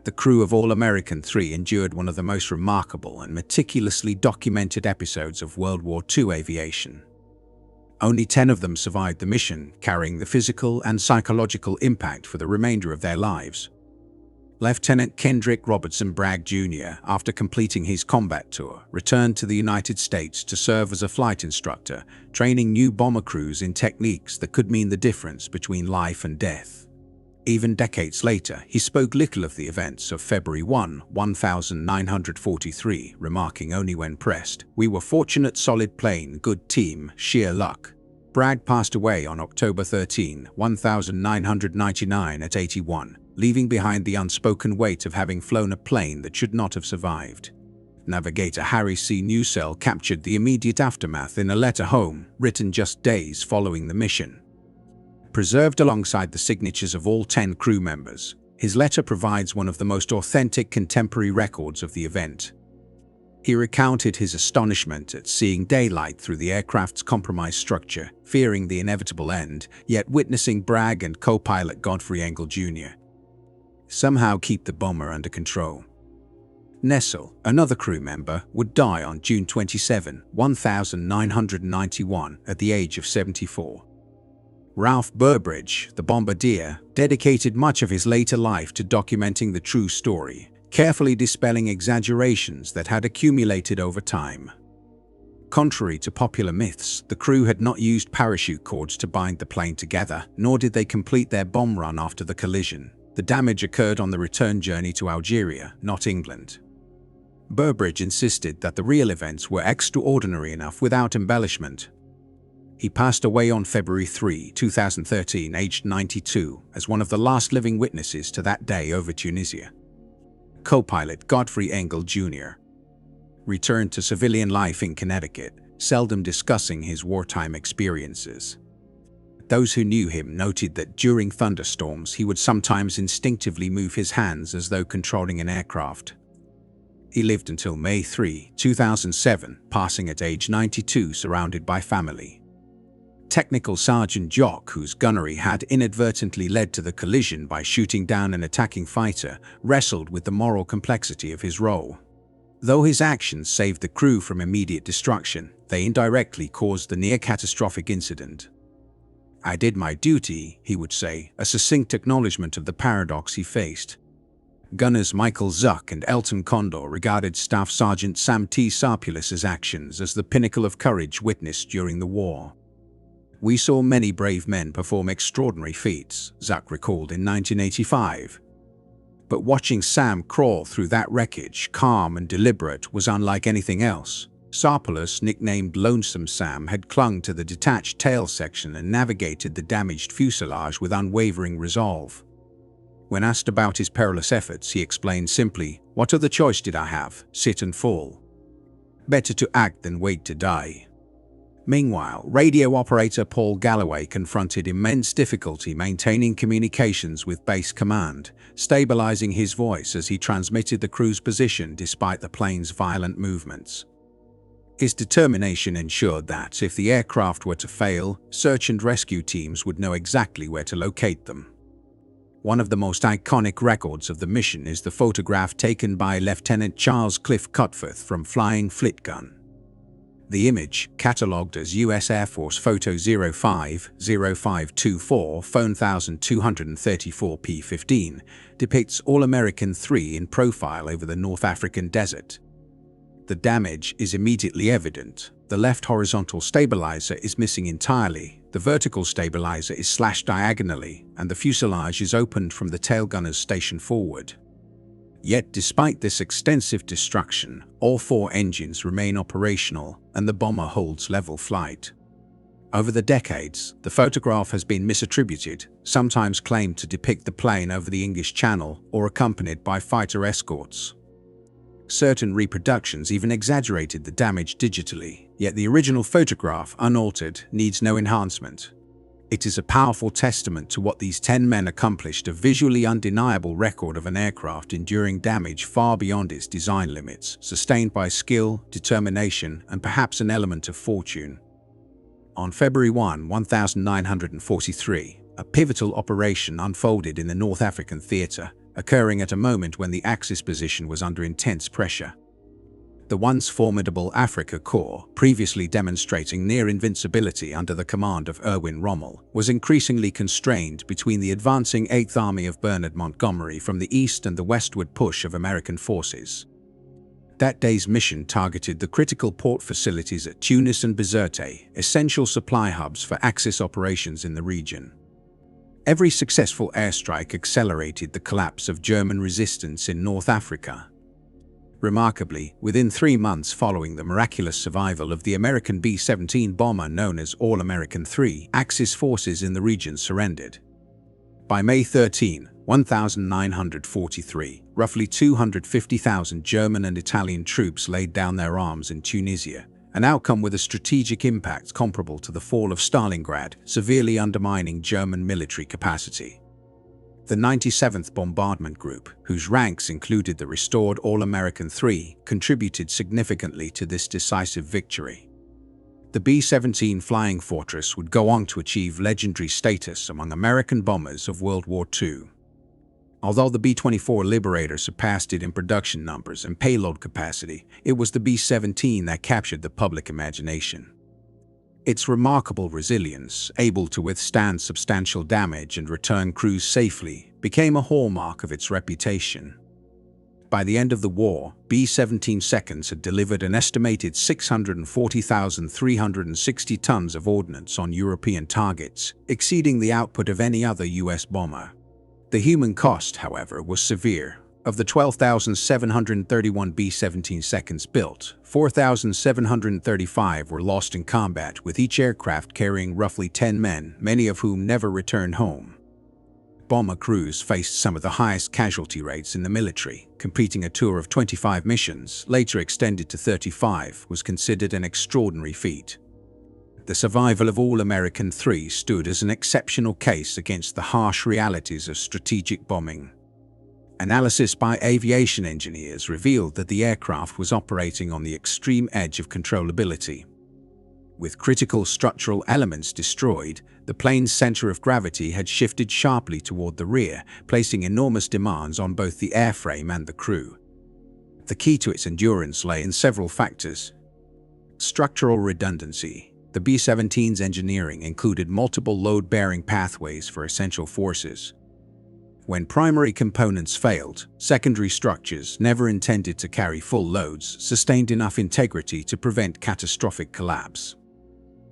A: The crew of All-American 3 endured one of the most remarkable and meticulously documented episodes of World War II aviation. Only 10 of them survived the mission, carrying the physical and psychological impact for the remainder of their lives. Lieutenant Kendrick Bragg Jr., after completing his combat tour, returned to the United States to serve as a flight instructor, training new bomber crews in techniques that could mean the difference between life and death. Even decades later, he spoke little of the events of February 1, 1943, remarking only when pressed, "We were fortunate, solid plane, good team, sheer luck." Bragg passed away on October 13, 1999 at 81, leaving behind the unspoken weight of having flown a plane that should not have survived. Navigator Harry C. Newsell captured the immediate aftermath in a letter home, written just days following the mission. Preserved alongside the signatures of all 10 crew members, his letter provides one of the most authentic contemporary records of the event. He recounted his astonishment at seeing daylight through the aircraft's compromised structure, fearing the inevitable end, yet witnessing Bragg and co-pilot Godfrey Engel Jr. somehow keep the bomber under control. Nessel, another crew member, would die on June 27, 1991, at the age of 74. Ralph Burbridge, the bombardier, dedicated much of his later life to documenting the true story, carefully dispelling exaggerations that had accumulated over time. Contrary to popular myths, the crew had not used parachute cords to bind the plane together, nor did they complete their bomb run after the collision. The damage occurred on the return journey to Algeria, not England. Burbridge insisted that the real events were extraordinary enough without embellishment. He passed away on February 3, 2013, aged 92, as one of the last living witnesses to that day over Tunisia. Co-pilot Godfrey Engel Jr. returned to civilian life in Connecticut, seldom discussing his wartime experiences. Those who knew him noted that during thunderstorms he would sometimes instinctively move his hands as though controlling an aircraft. He lived until May 3, 2007, passing at age 92 surrounded by family. Technical Sergeant Jock, whose gunnery had inadvertently led to the collision by shooting down an attacking fighter, wrestled with the moral complexity of his role. Though his actions saved the crew from immediate destruction, they indirectly caused the near-catastrophic incident. "I did my duty," he would say, a succinct acknowledgement of the paradox he faced. Gunners Michael Zuck and Elton Condor regarded Staff Sergeant Sam T. Sarpulis's actions as the pinnacle of courage witnessed during the war. "We saw many brave men perform extraordinary feats," Zuck recalled in 1985. But watching Sam crawl through that wreckage, calm and deliberate, was unlike anything else. Sarpolus, nicknamed Lonesome Sam, had clung to the detached tail section and navigated the damaged fuselage with unwavering resolve. When asked about his perilous efforts, he explained simply, "What other choice did I have? Sit and fall. Better to act than wait to die." Meanwhile, radio operator Paul Galloway confronted immense difficulty maintaining communications with base command, stabilizing his voice as he transmitted the crew's position despite the plane's violent movements. His determination ensured that, if the aircraft were to fail, search and rescue teams would know exactly where to locate them. One of the most iconic records of the mission is the photograph taken by Lieutenant Charles Cliff Cutforth from Flying Flit Gun. The image, catalogued as U.S. Air Force Photo 05-0524 Phone 1234 P-15, depicts All-American 3 in profile over the North African desert. The damage is immediately evident. The left horizontal stabilizer is missing entirely, the vertical stabilizer is slashed diagonally, and the fuselage is opened from the tail gunner's station forward. Yet despite this extensive destruction, all 4 engines remain operational and the bomber holds level flight. Over the decades, the photograph has been misattributed, sometimes claimed to depict the plane over the English Channel or accompanied by fighter escorts. Certain reproductions even exaggerated the damage digitally, yet the original photograph, unaltered, needs no enhancement. It is a powerful testament to what these 10 men accomplished, a visually undeniable record of an aircraft enduring damage far beyond its design limits, sustained by skill, determination, and perhaps an element of fortune. On February 1, 1943, a pivotal operation unfolded in the North African theater, occurring at a moment when the Axis position was under intense pressure. The once formidable Afrika Korps, previously demonstrating near invincibility under the command of Erwin Rommel, was increasingly constrained between the advancing 8th Army of Bernard Montgomery from the east and the westward push of American forces. That day's mission targeted the critical port facilities at Tunis and Bizerte, essential supply hubs for Axis operations in the region. Every successful airstrike accelerated the collapse of German resistance in North Africa. Remarkably, within 3 months following the miraculous survival of the American B-17 bomber known as All-American 3, Axis forces in the region surrendered. By May 13, 1943, roughly 250,000 German and Italian troops laid down their arms in Tunisia, an outcome with a strategic impact comparable to the fall of Stalingrad, severely undermining German military capacity. The 97th Bombardment Group, whose ranks included the restored All-American 3, contributed significantly to this decisive victory. The B-17 Flying Fortress would go on to achieve legendary status among American bombers of World War II. Although the B-24 Liberator surpassed it in production numbers and payload capacity, it was the B-17 that captured the public imagination. Its remarkable resilience, able to withstand substantial damage and return crews safely, became a hallmark of its reputation. By the end of the war, B-17 seconds had delivered an estimated 640,360 tons of ordnance on European targets, exceeding the output of any other U.S. bomber. The human cost, however, was severe. Of the 12,731 B-17 seconds built, 4,735 were lost in combat, with each aircraft carrying roughly 10 men, many of whom never returned home. Bomber crews faced some of the highest casualty rates in the military. Completing a tour of 25 missions, later extended to 35, was considered an extraordinary feat. The survival of All-American 3 stood as an exceptional case against the harsh realities of strategic bombing. Analysis by aviation engineers revealed that the aircraft was operating on the extreme edge of controllability. With critical structural elements destroyed, the plane's center of gravity had shifted sharply toward the rear, placing enormous demands on both the airframe and the crew. The key to its endurance lay in several factors. Structural redundancy. The B-17's engineering included multiple load-bearing pathways for essential forces. When primary components failed, secondary structures, never intended to carry full loads, sustained enough integrity to prevent catastrophic collapse.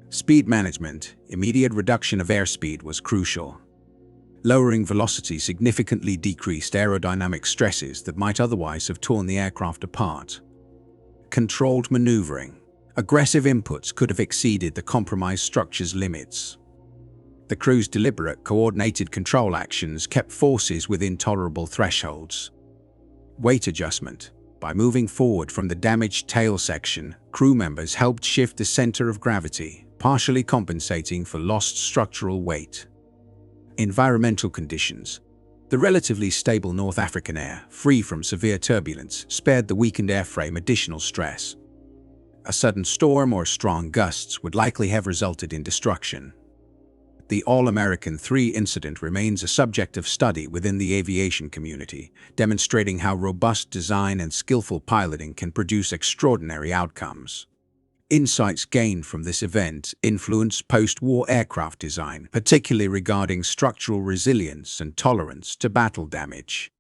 A: Speed management. Immediate reduction of airspeed was crucial. Lowering velocity significantly decreased aerodynamic stresses that might otherwise have torn the aircraft apart. Controlled maneuvering. Aggressive inputs could have exceeded the compromised structure's limits. The crew's deliberate, coordinated control actions kept forces within tolerable thresholds. Weight adjustment. By moving forward from the damaged tail section, crew members helped shift the center of gravity, partially compensating for lost structural weight. Environmental conditions. The relatively stable North African air, free from severe turbulence, spared the weakened airframe additional stress. A sudden storm or strong gusts would likely have resulted in destruction. The All-American 3 incident remains a subject of study within the aviation community, demonstrating how robust design and skillful piloting can produce extraordinary outcomes. Insights gained from this event influenced post-war aircraft design, particularly regarding structural resilience and tolerance to battle damage.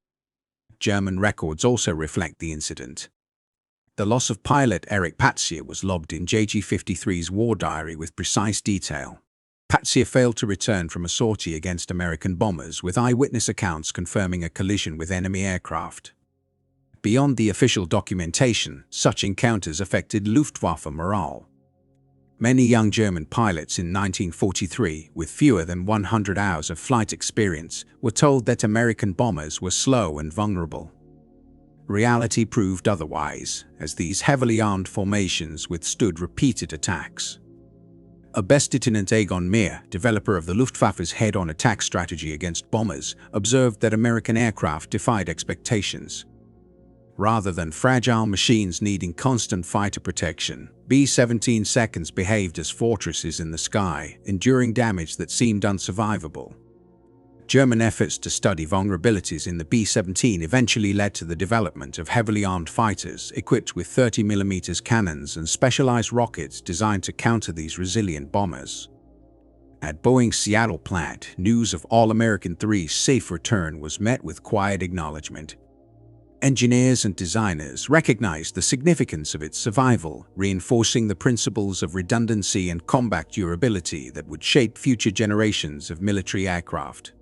A: German records also reflect the incident. The loss of pilot Erich Patzier was logged in JG-53's war diary with precise detail. Patzier failed to return from a sortie against American bombers, with eyewitness accounts confirming a collision with enemy aircraft. Beyond the official documentation, such encounters affected Luftwaffe morale. Many young German pilots in 1943, with fewer than 100 hours of flight experience, were told that American bombers were slow and vulnerable. Reality proved otherwise, as these heavily armed formations withstood repeated attacks. Oberstleutnant Egon Meyer, developer of the Luftwaffe's head-on attack strategy against bombers, observed that American aircraft defied expectations. Rather than fragile machines needing constant fighter protection, B-17 seconds behaved as fortresses in the sky, enduring damage that seemed unsurvivable. German efforts to study vulnerabilities in the B-17 eventually led to the development of heavily armed fighters equipped with 30mm cannons and specialized rockets designed to counter these resilient bombers. At Boeing's Seattle plant, news of All-American 3's safe return was met with quiet acknowledgement. Engineers and designers recognized the significance of its survival, reinforcing the principles of redundancy and combat durability that would shape future generations of military aircraft.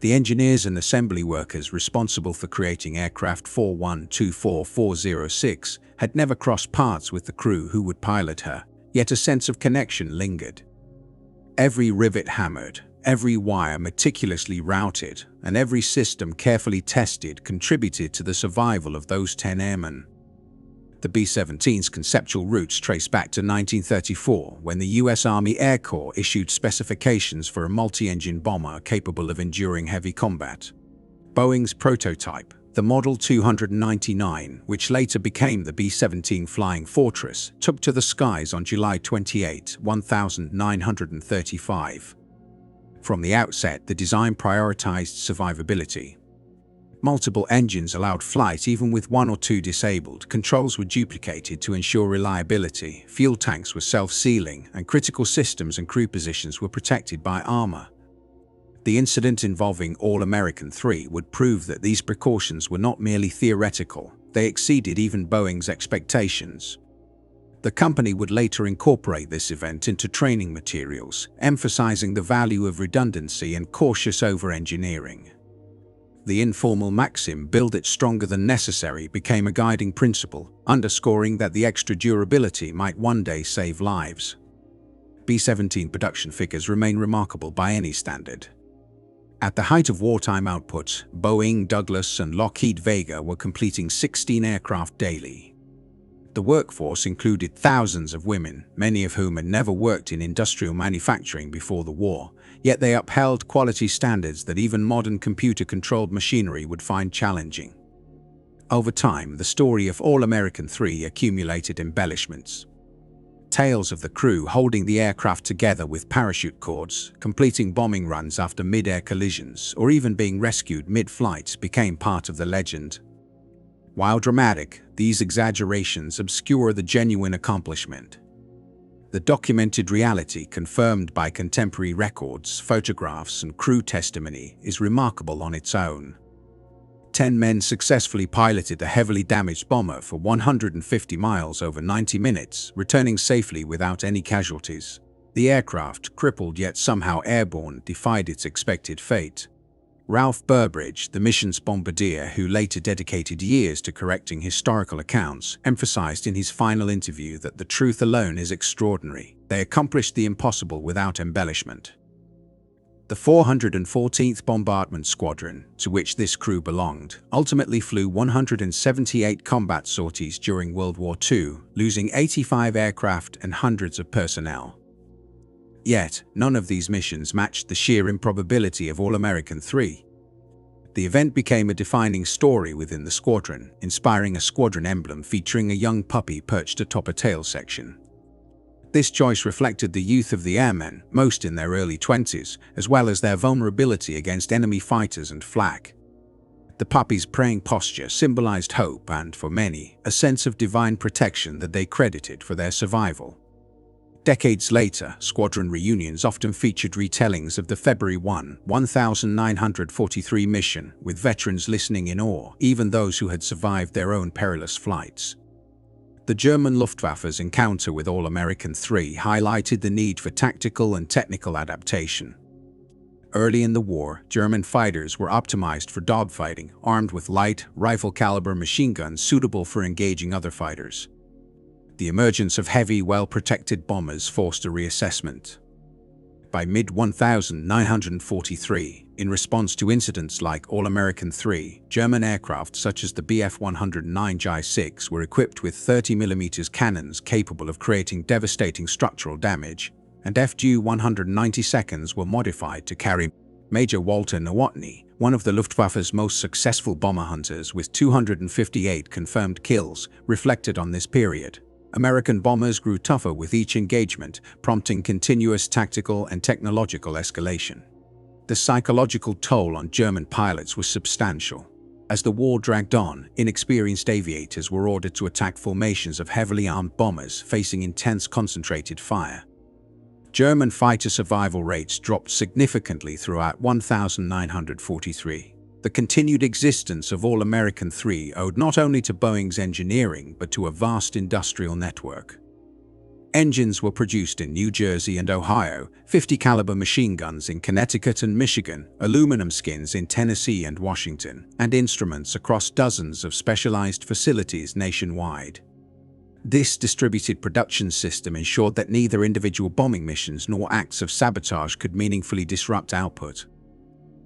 A: The engineers and assembly workers responsible for creating aircraft 4124406 had never crossed paths with the crew who would pilot her, yet a sense of connection lingered. Every rivet hammered, every wire meticulously routed, and every system carefully tested contributed to the survival of those 10 airmen. The B-17's conceptual roots trace back to 1934, when the U.S. Army Air Corps issued specifications for a multi-engine bomber capable of enduring heavy combat. Boeing's prototype, the Model 299, which later became the B-17 Flying Fortress, took to the skies on July 28, 1935. From the outset, the design prioritized survivability. Multiple engines allowed flight even with one or two disabled, controls were duplicated to ensure reliability, fuel tanks were self-sealing, and critical systems and crew positions were protected by armor. The incident involving All-American 3 would prove that these precautions were not merely theoretical, they exceeded even Boeing's expectations. The company would later incorporate this event into training materials, emphasizing the value of redundancy and cautious over-engineering. The informal maxim, "build it stronger than necessary," became a guiding principle, underscoring that the extra durability might one day save lives. B-17 production figures remain remarkable by any standard. At the height of wartime output, Boeing, Douglas, and Lockheed Vega were completing 16 aircraft daily. The workforce included thousands of women, many of whom had never worked in industrial manufacturing before the war, yet they upheld quality standards that even modern computer-controlled machinery would find challenging. Over time, the story of All-American 3 accumulated embellishments. Tales of the crew holding the aircraft together with parachute cords, completing bombing runs after mid-air collisions, or even being rescued mid-flight became part of the legend. While dramatic, these exaggerations obscure the genuine accomplishment. The documented reality, confirmed by contemporary records, photographs, and crew testimony, is remarkable on its own. 10 men successfully piloted a heavily damaged bomber for 150 miles over 90 minutes, returning safely without any casualties. The aircraft, crippled yet somehow airborne, defied its expected fate. Ralph Burbridge, the mission's bombardier who later dedicated years to correcting historical accounts, emphasized in his final interview that the truth alone is extraordinary. They accomplished the impossible without embellishment. The 414th Bombardment Squadron, to which this crew belonged, ultimately flew 178 combat sorties during World War II, losing 85 aircraft and hundreds of personnel. Yet, none of these missions matched the sheer improbability of All-American 3. The event became a defining story within the squadron, inspiring a squadron emblem featuring a young puppy perched atop a tail section. This choice reflected the youth of the airmen, most in their early 20s, as well as their vulnerability against enemy fighters and flak. The puppy's praying posture symbolized hope and, for many, a sense of divine protection that they credited for their survival. Decades later, squadron reunions often featured retellings of the February 1, 1943 mission, with veterans listening in awe, even those who had survived their own perilous flights. The German Luftwaffe's encounter with All-American 3 highlighted the need for tactical and technical adaptation. Early in the war, German fighters were optimized for dogfighting, armed with light, rifle-caliber machine guns suitable for engaging other fighters. The emergence of heavy, well-protected bombers forced a reassessment. By mid-1943, in response to incidents like All-American 3, German aircraft such as the Bf-109 J-6 were equipped with 30mm cannons capable of creating devastating structural damage, and Fju-192s were modified to carry. Major Walter Nowotny, one of the Luftwaffe's most successful bomber hunters with 258 confirmed kills, reflected on this period. American bombers grew tougher with each engagement, prompting continuous tactical and technological escalation. The psychological toll on German pilots was substantial. As the war dragged on, inexperienced aviators were ordered to attack formations of heavily armed bombers facing intense concentrated fire. German fighter survival rates dropped significantly throughout 1943. The continued existence of All-American 3 owed not only to Boeing's engineering but to a vast industrial network. Engines were produced in New Jersey and Ohio, 50 caliber machine guns in Connecticut and Michigan, aluminum skins in Tennessee and Washington, and instruments across dozens of specialized facilities nationwide. This distributed production system ensured that neither individual bombing missions nor acts of sabotage could meaningfully disrupt output.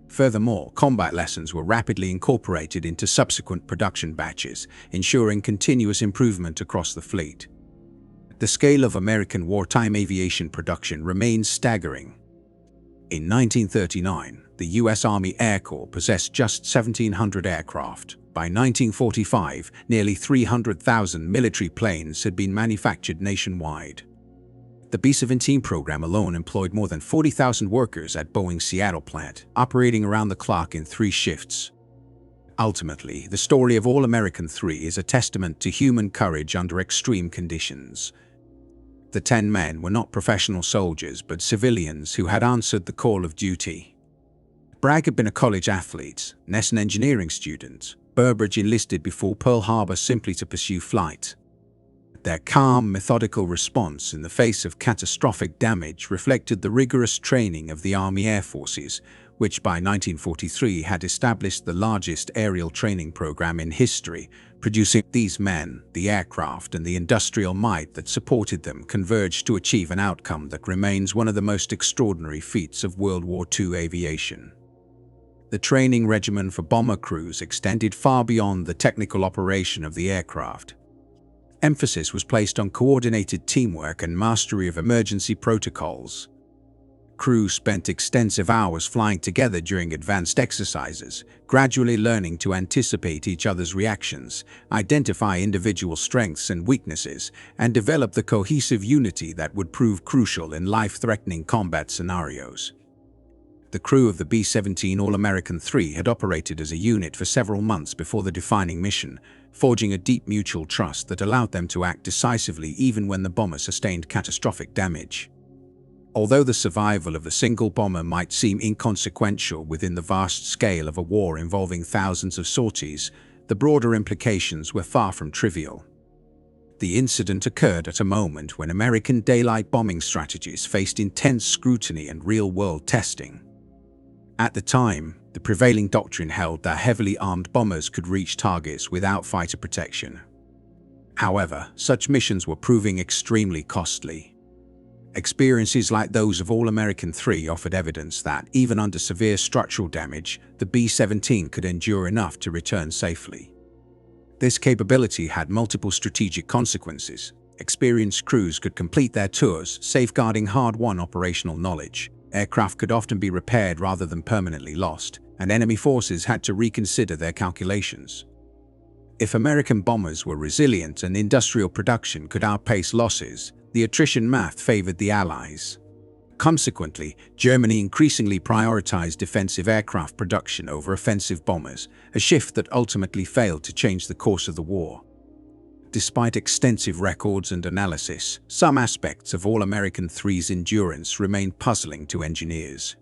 A: Furthermore, combat lessons were rapidly incorporated into subsequent production batches, ensuring continuous improvement across the fleet. The scale of American wartime aviation production remains staggering. In 1939, the U.S. Army Air Corps possessed just 1,700 aircraft. By 1945, nearly 300,000 military planes had been manufactured nationwide. The B-17 program alone employed more than 40,000 workers at Boeing's Seattle plant, operating around the clock in 3 shifts. Ultimately, the story of All-American 3 is a testament to human courage under extreme conditions. The 10 men were not professional soldiers but civilians who had answered the call of duty. Bragg had been a college athlete, Ness an engineering student. Burbridge enlisted before Pearl Harbor simply to pursue flight. Their calm, methodical response in the face of catastrophic damage reflected the rigorous training of the Army Air Forces, which by 1943 had established the largest aerial training program in history. Producing these men, the aircraft and the industrial might that supported them converged to achieve an outcome that remains one of the most extraordinary feats of World War II aviation. The training regimen for bomber crews extended far beyond the technical operation of the aircraft. Emphasis was placed on coordinated teamwork and mastery of emergency protocols. Crews spent extensive hours flying together during advanced exercises, gradually learning to anticipate each other's reactions, identify individual strengths and weaknesses, and develop the cohesive unity that would prove crucial in life-threatening combat scenarios. The crew of the B-17 All-American 3 had operated as a unit for several months before the defining mission, forging a deep mutual trust that allowed them to act decisively even when the bomber sustained catastrophic damage. Although the survival of a single bomber might seem inconsequential within the vast scale of a war involving thousands of sorties, the broader implications were far from trivial. The incident occurred at a moment when American daylight bombing strategies faced intense scrutiny and real-world testing. At the time, the prevailing doctrine held that heavily armed bombers could reach targets without fighter protection. However, such missions were proving extremely costly. Experiences like those of All-American 3 offered evidence that, even under severe structural damage, the B-17 could endure enough to return safely. This capability had multiple strategic consequences. Experienced crews could complete their tours, safeguarding hard-won operational knowledge. Aircraft could often be repaired rather than permanently lost, and enemy forces had to reconsider their calculations. If American bombers were resilient and industrial production could outpace losses, the attrition math favored the Allies. Consequently, Germany increasingly prioritized defensive aircraft production over offensive bombers, a shift that ultimately failed to change the course of the war. Despite extensive records and analysis, some aspects of All-American 3's endurance remain puzzling to engineers.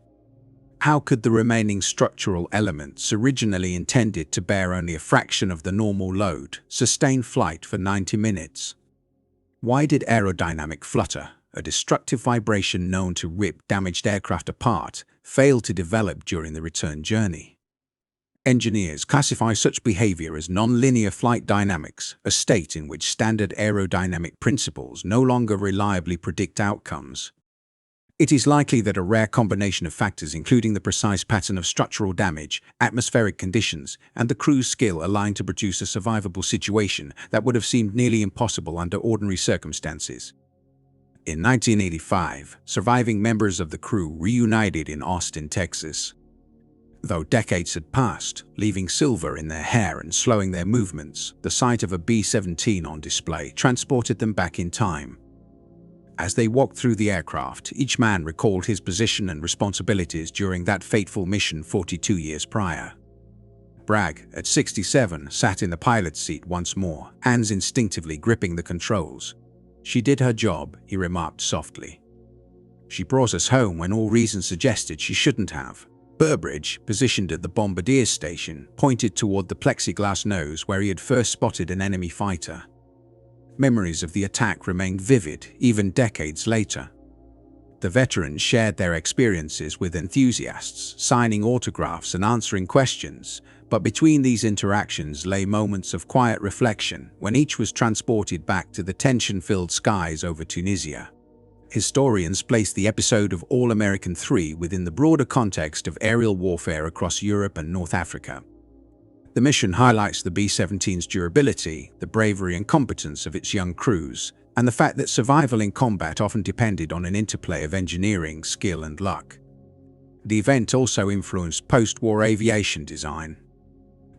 A: How could the remaining structural elements, originally intended to bear only a fraction of the normal load, sustain flight for 90 minutes? Why did aerodynamic flutter, a destructive vibration known to rip damaged aircraft apart, fail to develop during the return journey? Engineers classify such behavior as nonlinear flight dynamics, a state in which standard aerodynamic principles no longer reliably predict outcomes. It is likely that a rare combination of factors, including the precise pattern of structural damage, atmospheric conditions, and the crew's skill, aligned to produce a survivable situation that would have seemed nearly impossible under ordinary circumstances. In 1985, surviving members of the crew reunited in Austin, Texas. Though decades had passed, leaving silver in their hair and slowing their movements, the sight of a B-17 on display transported them back in time. As they walked through the aircraft, each man recalled his position and responsibilities during that fateful mission 42 years prior. Bragg, at 67, sat in the pilot's seat once more, hands instinctively gripping the controls. "She did her job," he remarked softly. "She brought us home when all reason suggested she shouldn't have." Burbridge, positioned at the bombardier station, pointed toward the plexiglass nose where he had first spotted an enemy fighter. Memories of the attack remained vivid, even decades later. The veterans shared their experiences with enthusiasts, signing autographs and answering questions, but between these interactions lay moments of quiet reflection when each was transported back to the tension-filled skies over Tunisia. Historians place the episode of All-American 3 within the broader context of aerial warfare across Europe and North Africa. The mission highlights the B-17's durability, the bravery and competence of its young crews, and the fact that survival in combat often depended on an interplay of engineering, skill, and luck. The event also influenced post-war aviation design.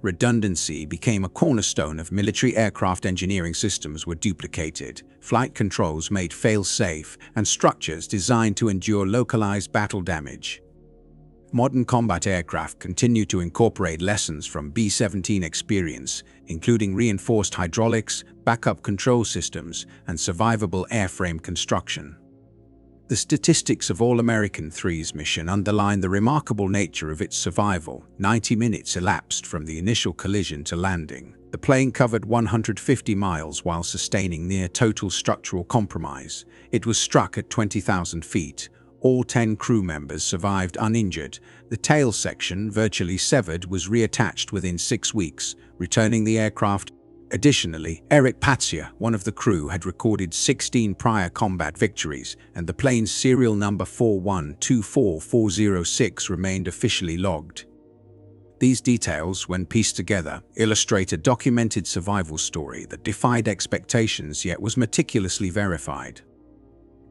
A: Redundancy became a cornerstone of military aircraft. Engineering systems were duplicated, flight controls made fail-safe, and structures designed to endure localized battle damage. Modern combat aircraft continue to incorporate lessons from B-17 experience, including reinforced hydraulics, backup control systems, and survivable airframe construction. The statistics of All-American 3's mission underline the remarkable nature of its survival. 90 minutes elapsed from the initial collision to landing. The plane covered 150 miles while sustaining near total structural compromise. It was struck at 20,000 feet. All 10 crew members survived uninjured. The tail section, virtually severed, was reattached within 6 weeks, returning the aircraft. Additionally, Eric Patsia, one of the crew, had recorded 16 prior combat victories, and the plane's serial number 4124406 remained officially logged. These details, when pieced together, illustrate a documented survival story that defied expectations yet was meticulously verified.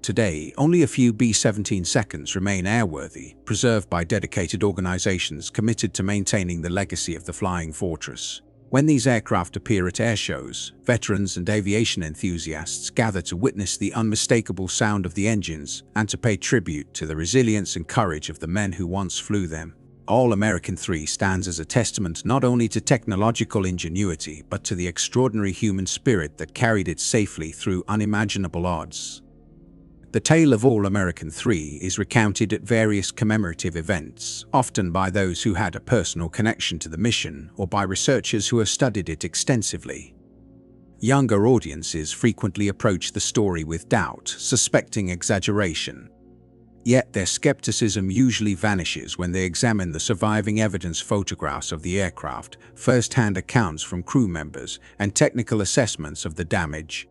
A: Today, only a few B-17 seconds remain airworthy, preserved by dedicated organizations committed to maintaining the legacy of the Flying Fortress. When these aircraft appear at air shows, veterans and aviation enthusiasts gather to witness the unmistakable sound of the engines and to pay tribute to the resilience and courage of the men who once flew them. All-American 3 stands as a testament not only to technological ingenuity but to the extraordinary human spirit that carried it safely through unimaginable odds. The tale of All-American 3 is recounted at various commemorative events, often by those who had a personal connection to the mission or by researchers who have studied it extensively. Younger audiences frequently approach the story with doubt, suspecting exaggeration. Yet their skepticism usually vanishes when they examine the surviving evidence, photographs of the aircraft, first-hand accounts from crew members, and technical assessments of the damage.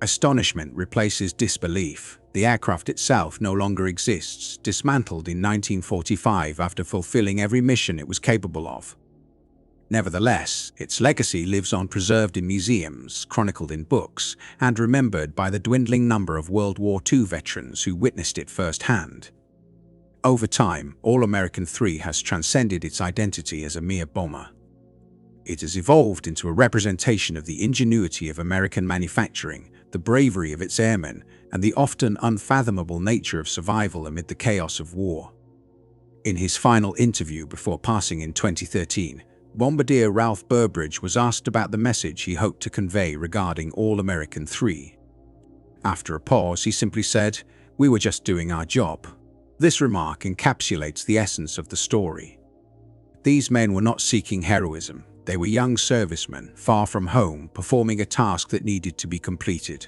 A: Astonishment replaces disbelief. The aircraft itself no longer exists, dismantled in 1945 after fulfilling every mission it was capable of. Nevertheless, its legacy lives on, preserved in museums, chronicled in books, and remembered by the dwindling number of World War II veterans who witnessed it firsthand. Over time, All-American 3 has transcended its identity as a mere bomber. It has evolved into a representation of the ingenuity of American manufacturing, the bravery of its airmen, and the often unfathomable nature of survival amid the chaos of war. In his final interview before passing in 2013, Bombardier Ralph Burbridge was asked about the message he hoped to convey regarding All-American 3. After a pause, he simply said, "We were just doing our job." This remark encapsulates the essence of the story. These men were not seeking heroism. They were young servicemen, far from home, performing a task that needed to be completed.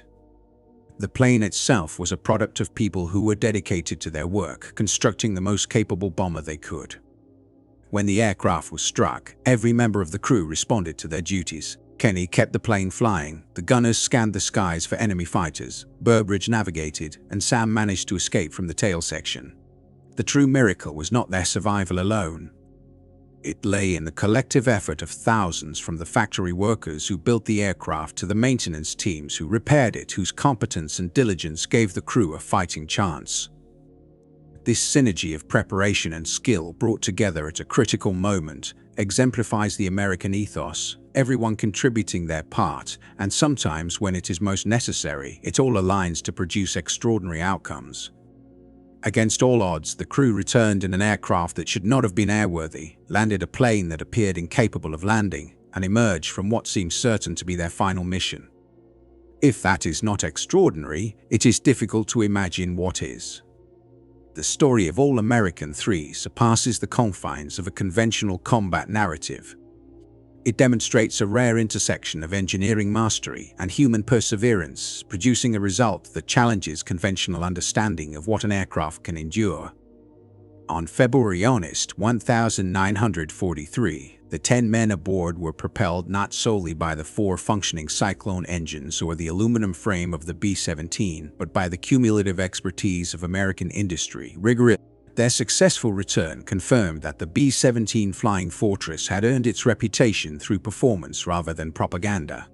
A: The plane itself was a product of people who were dedicated to their work, constructing the most capable bomber they could. When the aircraft was struck, every member of the crew responded to their duties. Kenny kept the plane flying, the gunners scanned the skies for enemy fighters, Burbridge navigated, and Sam managed to escape from the tail section. The true miracle was not their survival alone. It lay in the collective effort of thousands, from the factory workers who built the aircraft to the maintenance teams who repaired it, whose competence and diligence gave the crew a fighting chance. This synergy of preparation and skill, brought together at a critical moment, exemplifies the American ethos, everyone contributing their part, and sometimes when it is most necessary, it all aligns to produce extraordinary outcomes. Against all odds, the crew returned in an aircraft that should not have been airworthy, landed a plane that appeared incapable of landing, and emerged from what seemed certain to be their final mission. If that is not extraordinary, it is difficult to imagine what is. The story of All-American 3 surpasses the confines of a conventional combat narrative. It demonstrates a rare intersection of engineering mastery and human perseverance, producing a result that challenges conventional understanding of what an aircraft can endure. On February 1943, the 10 men aboard were propelled not solely by the 4 functioning Cyclone engines or the aluminum frame of the B-17, but by the cumulative expertise of American industry, rigor. Their successful return confirmed that the B-17 Flying Fortress had earned its reputation through performance rather than propaganda.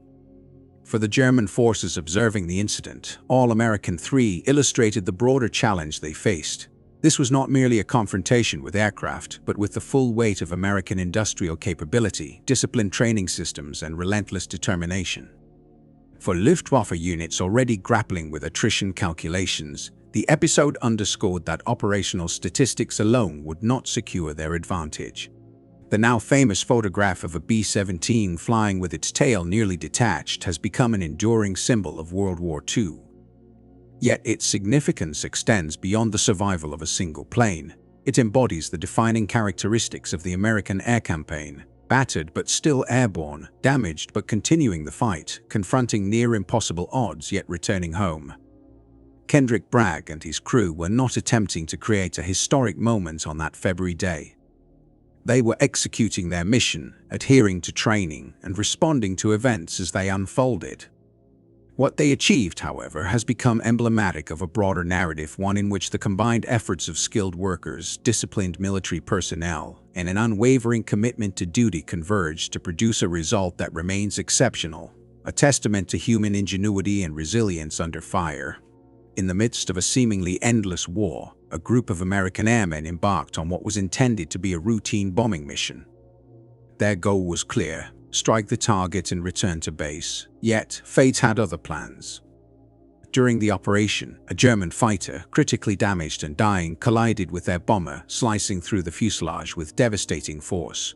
A: For the German forces observing the incident, All-American 3 illustrated the broader challenge they faced. This was not merely a confrontation with aircraft, but with the full weight of American industrial capability, disciplined training systems, and relentless determination. For Luftwaffe units already grappling with attrition calculations, the episode underscored that operational statistics alone would not secure their advantage. The now famous photograph of a B-17 flying with its tail nearly detached has become an enduring symbol of World War II. Yet its significance extends beyond the survival of a single plane. It embodies the defining characteristics of the American air campaign: battered but still airborne, damaged but continuing the fight, confronting near impossible odds yet returning home. Kendrick Bragg and his crew were not attempting to create a historic moment on that February day. They were executing their mission, adhering to training, and responding to events as they unfolded. What they achieved, however, has become emblematic of a broader narrative, one in which the combined efforts of skilled workers, disciplined military personnel, and an unwavering commitment to duty converged to produce a result that remains exceptional, a testament to human ingenuity and resilience under fire. In the midst of a seemingly endless war, a group of American airmen embarked on what was intended to be a routine bombing mission. Their goal was clear: strike the target and return to base. Yet, fate had other plans. During the operation, a German fighter, critically damaged and dying, collided with their bomber, slicing through the fuselage with devastating force.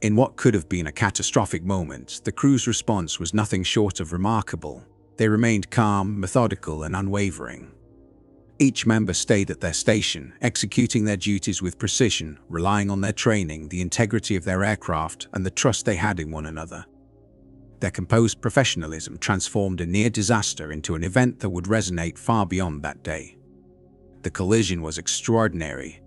A: In what could have been a catastrophic moment, the crew's response was nothing short of remarkable. They remained calm, methodical, and unwavering. Each member stayed at their station, executing their duties with precision, relying on their training, the integrity of their aircraft, and the trust they had in one another. Their composed professionalism transformed a near disaster into an event that would resonate far beyond that day. The collision was extraordinary.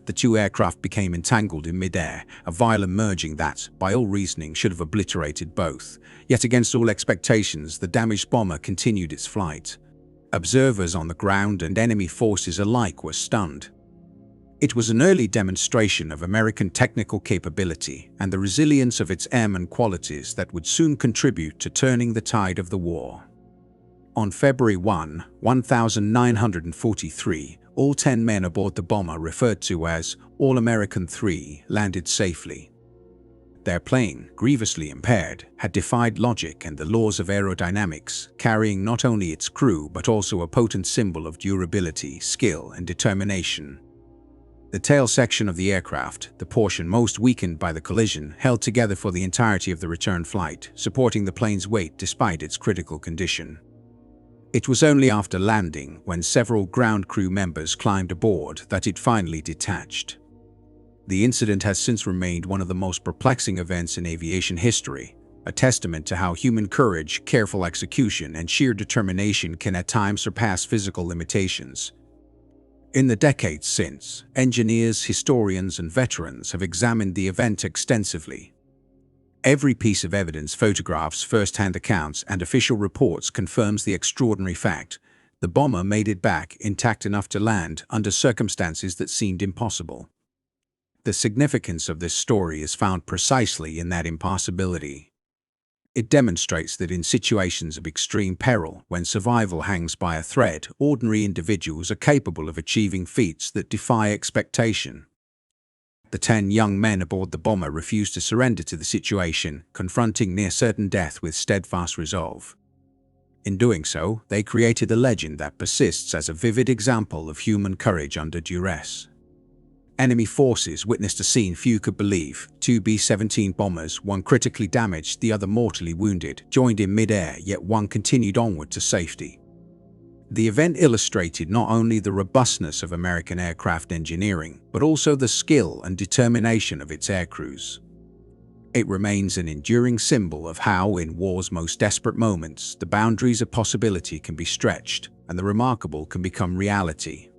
A: The two aircraft became entangled in mid-air, a violent merging that, by all reasoning, should have obliterated both. Yet against all expectations, the damaged bomber continued its flight. Observers on the ground and enemy forces alike were stunned. It was an early demonstration of American technical capability and the resilience of its airman qualities that would soon contribute to turning the tide of the war. On February 1, 1943, all 10 men aboard the bomber, referred to as All-American 3, landed safely. Their plane, grievously impaired, had defied logic and the laws of aerodynamics, carrying not only its crew but also a potent symbol of durability, skill, and determination. The tail section of the aircraft, the portion most weakened by the collision, held together for the entirety of the return flight, supporting the plane's weight despite its critical condition. It was only after landing, when several ground crew members climbed aboard, that it finally detached. The incident has since remained one of the most perplexing events in aviation history, a testament to how human courage, careful execution, and sheer determination can at times surpass physical limitations. In the decades since, engineers, historians, and veterans have examined the event extensively. Every piece of evidence, photographs, first-hand accounts, and official reports confirms the extraordinary fact: the bomber made it back intact enough to land under circumstances that seemed impossible. The significance of this story is found precisely in that impossibility. It demonstrates that in situations of extreme peril, when survival hangs by a thread, ordinary individuals are capable of achieving feats that defy expectation. The 10 young men aboard the bomber refused to surrender to the situation, confronting near-certain death with steadfast resolve. In doing so, they created a legend that persists as a vivid example of human courage under duress. Enemy forces witnessed a scene few could believe. 2 B-17 bombers, one critically damaged, the other mortally wounded, joined in mid-air, yet one continued onward to safety. The event illustrated not only the robustness of American aircraft engineering, but also the skill and determination of its aircrews. It remains an enduring symbol of how, in war's most desperate moments, the boundaries of possibility can be stretched and the remarkable can become reality.